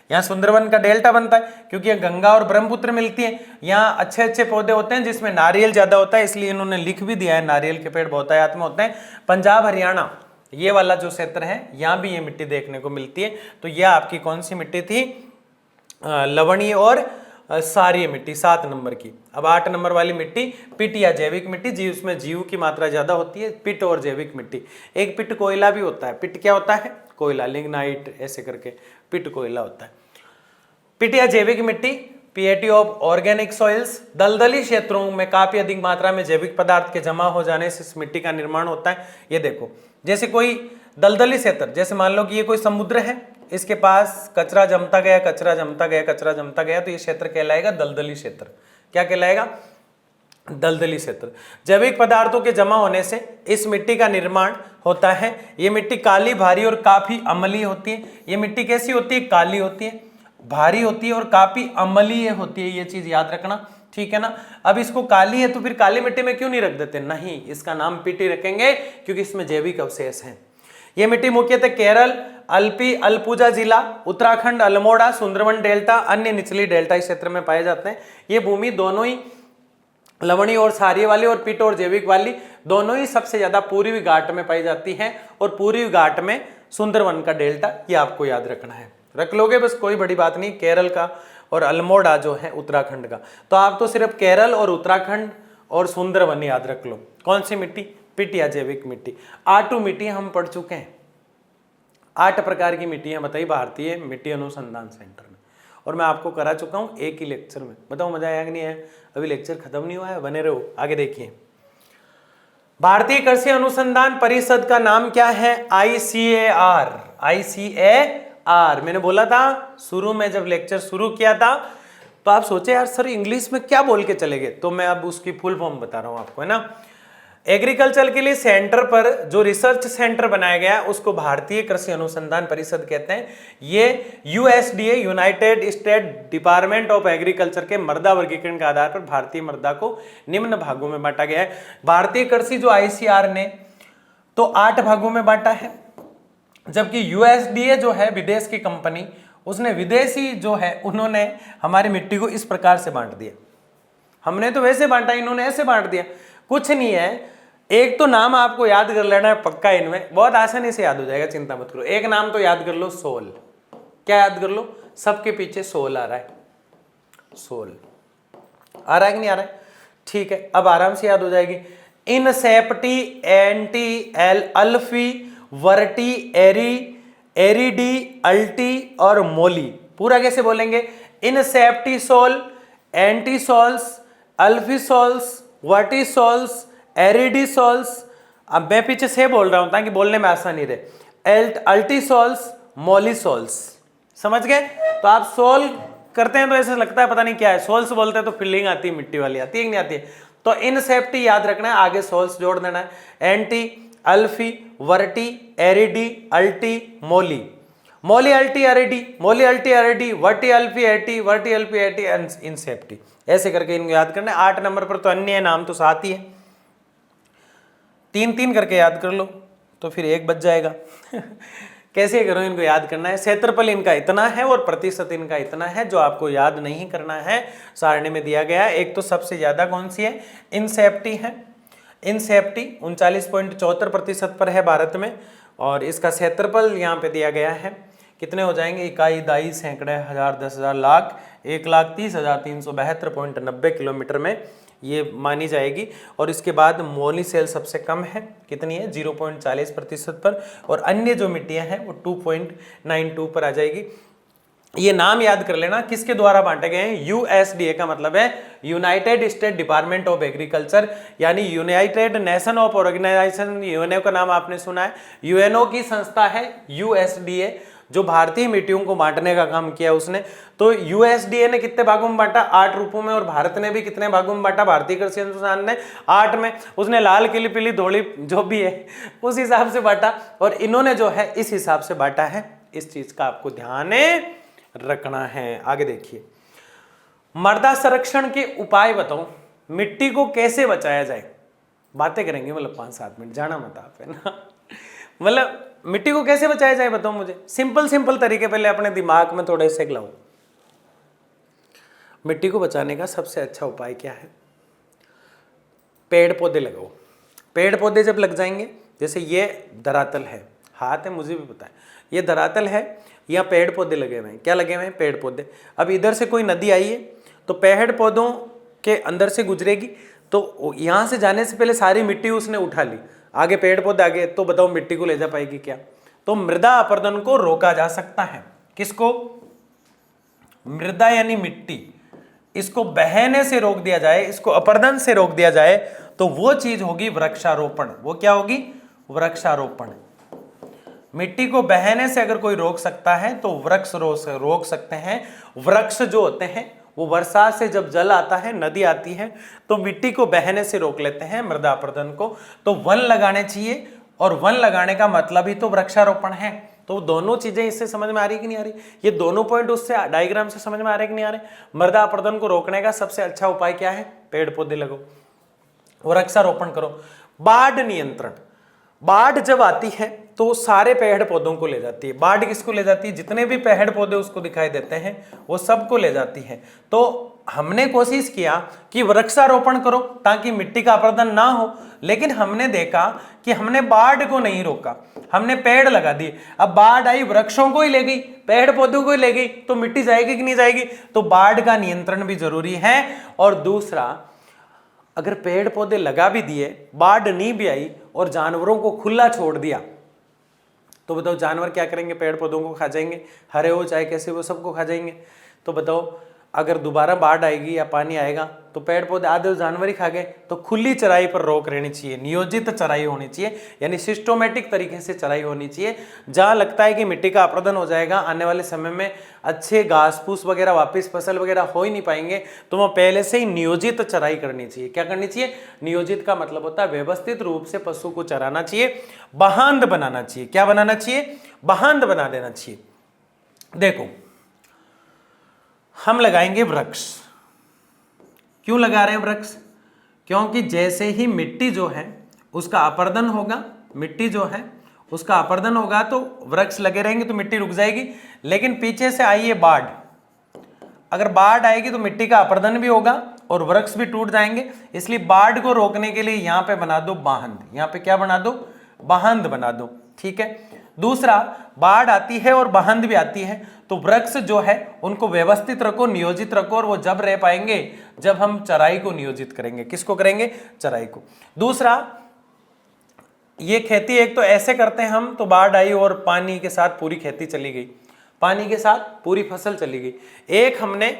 यहाँ सुंदरवन का डेल्टा बनता है क्योंकि यहाँ गंगा और ब्रह्मपुत्र मिलती है। यहाँ अच्छे अच्छे पौधे होते हैं जिसमें नारियल ज्यादा होता है, इसलिए इन्होंने लिख भी दिया है नारियल के पेड़ बहुतायत में होते हैं। पंजाब, हरियाणा, ये वाला जो क्षेत्र है यहाँ भी ये मिट्टी देखने को मिलती है। तो यह आपकी कौन सी मिट्टी थी? लवणीय और क्षारीय मिट्टी, 7 नंबर की। अब 8 नंबर वाली मिट्टी पिट या जैविक मिट्टी, जी उसमें जीव की मात्रा ज्यादा होती है। पिट और जैविक मिट्टी। एक पिट कोयला भी होता है। पिट क्या होता है? कोयला, लिग्नाइट ऐसे करके पिट कोयला होता है। पिट या जैविक मिट्टी, पीएटी ऑफ ऑर्गेनिक सॉइल्स, दलदली क्षेत्रों में काफी अधिक मात्रा में जैविक पदार्थ के जमा हो जाने से इस मिट्टी का निर्माण होता है। ये देखो, जैसे कोई दलदली क्षेत्र, जैसे मान लो कि ये कोई समुद्र है, इसके पास कचरा जमता गया, कचरा जमता गया, कचरा जमता गया, तो ये क्षेत्र कहलाएगा दलदली क्षेत्र। क्या कहलाएगा? दलदली क्षेत्र। जैविक पदार्थों के जमा होने से इस मिट्टी का निर्माण होता है। ये मिट्टी काली, भारी और काफी अम्लीय होती है। ये मिट्टी कैसी होती है? काली होती है, भारी होती है और काफी अम्लीय होती है। ये चीज याद रखना, ठीक है ना? अब इसको काली है तो फिर काली मिट्टी में क्यों नहीं रख देते? नहीं, इसका नाम पिटी रखेंगे क्योंकि इसमें जैविक अवशेष हैं। ये मिट्टी मुख्यतः केरल, अल्पी, अलपुजा जिला, उत्तराखंड, अल्मोड़ा, सुंदरवन डेल्टा, अन्य निचली डेल्टा क्षेत्र में पाए जाते हैं। ये भूमि दोनों ही लवणीय और क्षारीय वाली और पित्त और जैविक वाली दोनों ही सबसे ज्यादा पूर्वी घाट में पाई जाती हैं। और पूर्वी घाट में सुंदरवन का डेल्टा, ये आपको याद रखना है। रख लोगे बस, कोई बड़ी बात नहीं। केरल का और अल्मोड़ा जो है उत्तराखंड का, तो आप तो सिर्फ केरल और उत्तराखंड और सुंदरवन याद रख लो। कौन सी मिट्टी? पित्त या जैविक मिट्टी। 8 मिट्टी हम पढ़ चुके हैं। 8 प्रकार की मिट्टियां बताई भारतीय मिट्टी अनुसंधान सेंटर में, और मैं आपको करा चुका हूं एक ही लेक्चर में। बताओ मजा आया कि नहीं आया? अभी लेक्चर खत्म नहीं हुआ है, बने रहो। आगे देखिए, भारतीय कृषि अनुसंधान परिषद का नाम क्या है? ICAR। ICAR मैंने बोला था शुरू में जब लेक्चर शुरू किया था, तो आप सोचे यार सर इंग्लिश में क्या बोल के चले गए, तो मैं अब उसकी फुल फॉर्म बता रहा हूं आपको, है ना। एग्रीकल्चर के लिए सेंटर पर जो रिसर्च सेंटर बनाया गया है उसको भारतीय कृषि अनुसंधान परिषद कहते हैं। ये USDA United State department of agriculture के मृदा वर्गीकरण के आधार पर भारतीय मृदा को निम्न भागों में बांटा गया है। भारतीय कृषि जो ICAR ने तो 8 भागों में बांटा है, जबकि USDA जो है विदेश की कंपनी, उसने विदेशी जो है उन्होंने हमारी मिट्टी को इस प्रकार से बांट दिया। हमने तो वैसे बांटा, इन्होंने ऐसे बांट दिया। कुछ नहीं है, एक तो नाम आपको याद कर लेना है पक्का, इनमें बहुत आसानी से याद हो जाएगा, चिंता मत करो। एक नाम तो याद कर लो, सोल। क्या याद कर लो? सबके पीछे सोल आ रहा है। सोल आ रहा है कि नहीं आ रहा है? ठीक है, अब आराम से याद हो जाएगी। इनसेप्टी, एंटी, अल्फी, वर्टी, एरिडी, अल्टी और मोली। पूरा कैसे बोलेंगे? इनसेप्टिसोल, एंटीसोल्स, अल्फीसोल्स, वर्टिसोल्स, एरिडीसोल्स। अब मैं पीछे से बोल रहा हूं ताकि बोलने में आसानी रहे। अल्टीसोल्स, मोलिसोल्स। समझ गए? तो आप सोल करते हैं तो ऐसा लगता है पता नहीं क्या है, सोल्स बोलते हैं तो फीलिंग आती है, मिट्टी वाली आती है कि नहीं आती है। तो इन सेफ्टी याद रखना है, आगे सोल्स जोड़ देना है। एंटी, अल्फी, वर्टी, एरिडी, अल्टी, मोली। मोली, अल्टी, एरिडी, मोली, अल्टी, एरिडी, वर्टी, अल्फी, एटी, वर्टी, अल्फी, एटी, इनसेप्टी। ऐसे करके इनको याद करना है। 8 नंबर पर तो अन्य नाम तो 7 ही है, 3-3 करके याद कर लो तो फिर 1 बच जाएगा। कैसे करो इनको याद करना है? क्षेत्रफल इनका इतना है और प्रतिशत इनका इतना है, जो आपको याद नहीं करना है सारणी में दिया गया है। एक तो सबसे ज्यादा कौन सी है? इनसेप्टी है। इनसेप्टी 39.74% पर है भारत में, और इसका क्षेत्रफल यहाँ पे दिया गया है। कितने हो जाएंगे? इकाई, दाई, सैकड़े, हजार, 10,000, लाख, 1,30,372.90 किलोमीटर में ये मानी जाएगी। और इसके बाद मोली सेल सबसे कम है, कितनी है? 0.40% पर, और अन्य जो मिट्टियां हैं वो 2.92 पर आ जाएगी। ये नाम याद कर लेना किसके द्वारा बांटे गए हैं। USDA का मतलब है United State department of agriculture, यानी United Nation of organization. UNO का नाम आपने सुना है, यूएनओ की संस्था है USDA, जो भारतीय मिट्टियों को बांटने का काम किया उसने। तो USDA ने कितने भागों में बांटा? 8 रूपों में। और भारत ने भी कितने भागों में बांटा? भारतीय कृषि अनुसंधान ने 8 में। उसने लाल, पीली, पीली, धोली जो भी है उस हिसाब से बांटा, और इन्होंने जो है इस हिसाब से बांटा है। इस चीज का आपको ध्यान रखना है। आगे देखिए, मृदा संरक्षण के उपाय बताओ। मिट्टी को कैसे बचाया जाए? बातें करेंगे, मतलब 5-7 मिनट, जाना मत आप, है ना। मतलब मिट्टी को कैसे बचाया जाए बताओ मुझे। सिंपल तरीके पहले अपने दिमाग में थोड़े से लाओ। मिट्टी को बचाने का सबसे अच्छा उपाय क्या है? पेड़ पौधे लगाओ। पेड़ पौधे जब लग जाएंगे, जैसे ये धरातल है, हाथ है, मुझे भी पता है, ये धरातल है, यहाँ पेड़ पौधे लगे हुए हैं। क्या लगे हुए हैं? पेड़ पौधे। अब इधर से कोई नदी आई है तो पेड़ पौधों के अंदर से गुजरेगी, तो यहाँ से जाने से पहले सारी मिट्टी उसने उठा ली, आगे पेड़ पौधे आगे, तो बताओ मिट्टी को ले जा पाएगी क्या? तो मृदा अपरदन को रोका जा सकता है। किसको? मृदा यानी मिट्टी, इसको बहने से रोक दिया जाए, इसको अपरदन से रोक दिया जाए, तो वो चीज होगी वृक्षारोपण। वो क्या होगी? वृक्षारोपण। मिट्टी को बहने से अगर कोई रोक सकता है तो वृक्ष रोक सकते हैं। वृक्ष जो होते हैं वो वर्षा से जब जल आता है, नदी आती है, तो मिट्टी को बहने से रोक लेते हैं, मृदा अपरदन को। तो वन लगाने चाहिए, और वन लगाने का मतलब ही तो वृक्षारोपण है। तो दोनों चीजें इससे समझ में आ रही कि नहीं आ रही? ये दोनों पॉइंट उससे डायग्राम से समझ में आ रहे कि नहीं आ रहे? मृदा अपरदन को रोकने का सबसे अच्छा उपाय क्या है? पेड़ पौधे लगाओ, वृक्षारोपण करो। बाढ़ नियंत्रण। बाढ़ जब आती है तो सारे पेड़ पौधों को ले जाती है। बाढ़ किसको ले जाती है? जितने भी पेड़ पौधे उसको दिखाई देते हैं वो सबको ले जाती है। तो हमने कोशिश किया कि वृक्षारोपण करो ताकि मिट्टी का अपरदन ना हो, लेकिन हमने देखा कि हमने बाढ़ को नहीं रोका, हमने पेड़ लगा दिए। अब बाढ़ आई, वृक्षों को ही ले गई, पेड़ पौधों को ही ले गई, तो मिट्टी जाएगी कि नहीं जाएगी? तो बाढ़ का नियंत्रण भी जरूरी है। और दूसरा, अगर पेड़ पौधे लगा भी दिए, बाढ़ नहीं भी आई और जानवरों को खुला छोड़ दिया, तो बताओ जानवर क्या करेंगे? पेड़ पौधों को खा जाएंगे, हरे हो चाहे कैसे वो सबको खा जाएंगे। तो बताओ अगर दोबारा बाढ़ आएगी या पानी आएगा तो पेड़ पौधे आधे जानवर ही खा गए। तो खुली चराई पर रोक रहनी चाहिए, नियोजित चराई होनी चाहिए, यानी सिस्टोमेटिक तरीके से चराई होनी चाहिए। जहां लगता है कि मिट्टी का अपरदन हो जाएगा, आने वाले समय में अच्छे घास फूस वगैरह वापिस फसल वगैरह हो ही नहीं पाएंगे, तो वह पहले से ही नियोजित चराई करनी चाहिए। क्या करनी चाहिए? नियोजित का मतलब होता है व्यवस्थित रूप से पशु को चराना चाहिए, बाहंद बनाना चाहिए। क्या बनाना चाहिए? बाहंद बना देना चाहिए। देखो हम लगाएंगे वृक्ष। क्यों लगा रहे हैं वृक्ष? क्योंकि जैसे ही मिट्टी जो है उसका अपरदन होगा, मिट्टी जो है उसका अपरदन होगा तो वृक्ष लगे रहेंगे तो मिट्टी रुक जाएगी। लेकिन पीछे से आई है बाढ़, अगर बाढ़ आएगी तो मिट्टी का अपरदन भी होगा और वृक्ष भी टूट जाएंगे। इसलिए बाढ़ को रोकने के लिए यहां पे बना दो बाहंद। यहां पे क्या बना दो? बाहंद बना दो। ठीक है। दूसरा, बाढ़ आती है और बाहंद भी आती है, तो वृक्ष जो है उनको व्यवस्थित रखो, नियोजित रखो, और वो जब रह पाएंगे जब हम चराई को नियोजित करेंगे। किसको करेंगे? चराई को। दूसरा, ये खेती एक तो ऐसे करते हैं हम, तो बाढ़ आई और पानी के साथ पूरी खेती चली गई, पानी के साथ पूरी फसल चली गई। एक हमने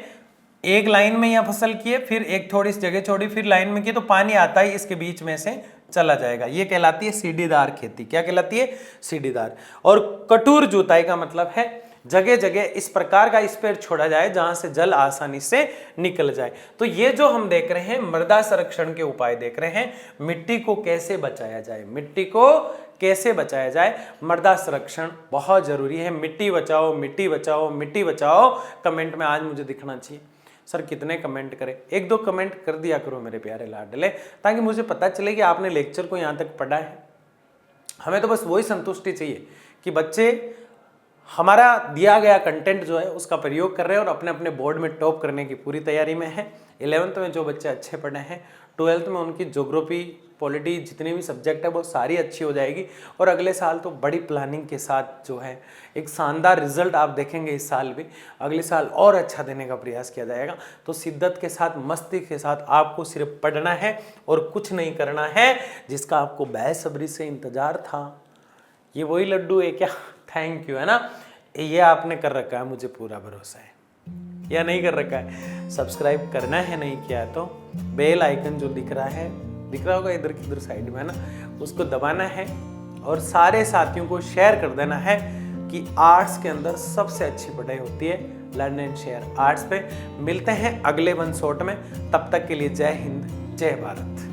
एक लाइन में यह फसल की है, फिर एक थोड़ी सी जगह छोड़ी, फिर लाइन में की, तो पानी आता ही इसके बीच में से चला जाएगा। ये कहलाती है सीढ़ीदार खेती। क्या कहलाती है? सीढ़ीदार। और कठोर जुताई का मतलब है जगह जगह इस प्रकार का स्पेयर छोड़ा जाए जहां से जल आसानी से निकल जाए। तो ये जो हम देख रहे हैं मृदा संरक्षण के उपाय देख रहे हैं, मिट्टी को कैसे बचाया जाए, मिट्टी को कैसे बचाया जाए। मृदा संरक्षण बहुत जरूरी है। मिट्टी बचाओ, मिट्टी बचाओ, मिट्टी बचाओ। कमेंट में आज मुझे दिखना चाहिए। सर कितने कमेंट करें? एक दो कमेंट कर दिया करो मेरे प्यारे लाडले, ताकि मुझे पता चले कि आपने लेक्चर को यहाँ तक पढ़ा है। हमें तो बस वही संतुष्टि चाहिए कि बच्चे हमारा दिया गया कंटेंट जो है उसका प्रयोग कर रहे हैं और अपने अपने बोर्ड में टॉप करने की पूरी तैयारी में है। 11th में जो बच्चे अच्छे पढ़े हैं, 12th में उनकी ज्योग्राफी, पॉलिटी, जितनी भी सब्जेक्ट है वो सारी अच्छी हो जाएगी। और अगले साल तो बड़ी प्लानिंग के साथ जो है एक शानदार रिजल्ट आप देखेंगे। इस साल भी, अगले साल और अच्छा देने का प्रयास किया जाएगा। तो शिद्दत के साथ, मस्ती के साथ आपको सिर्फ पढ़ना है और कुछ नहीं करना है, जिसका आपको बेसब्री से इंतजार था। ये वही लड्डू है क्या? थैंक यू, है ना? ये आपने कर रखा है, मुझे पूरा भरोसा है। या नहीं कर रखा है? सब्सक्राइब करना है, नहीं किया तो बेल आइकन जो दिख रहा होगा इधर किधर साइड में, है ना, उसको दबाना है और सारे साथियों को शेयर कर देना है कि आर्ट्स के अंदर सबसे अच्छी पढ़ाई होती है लर्न एंड शेयर आर्ट्स पे। मिलते हैं अगले वन शॉट में, तब तक के लिए जय हिंद, जय भारत।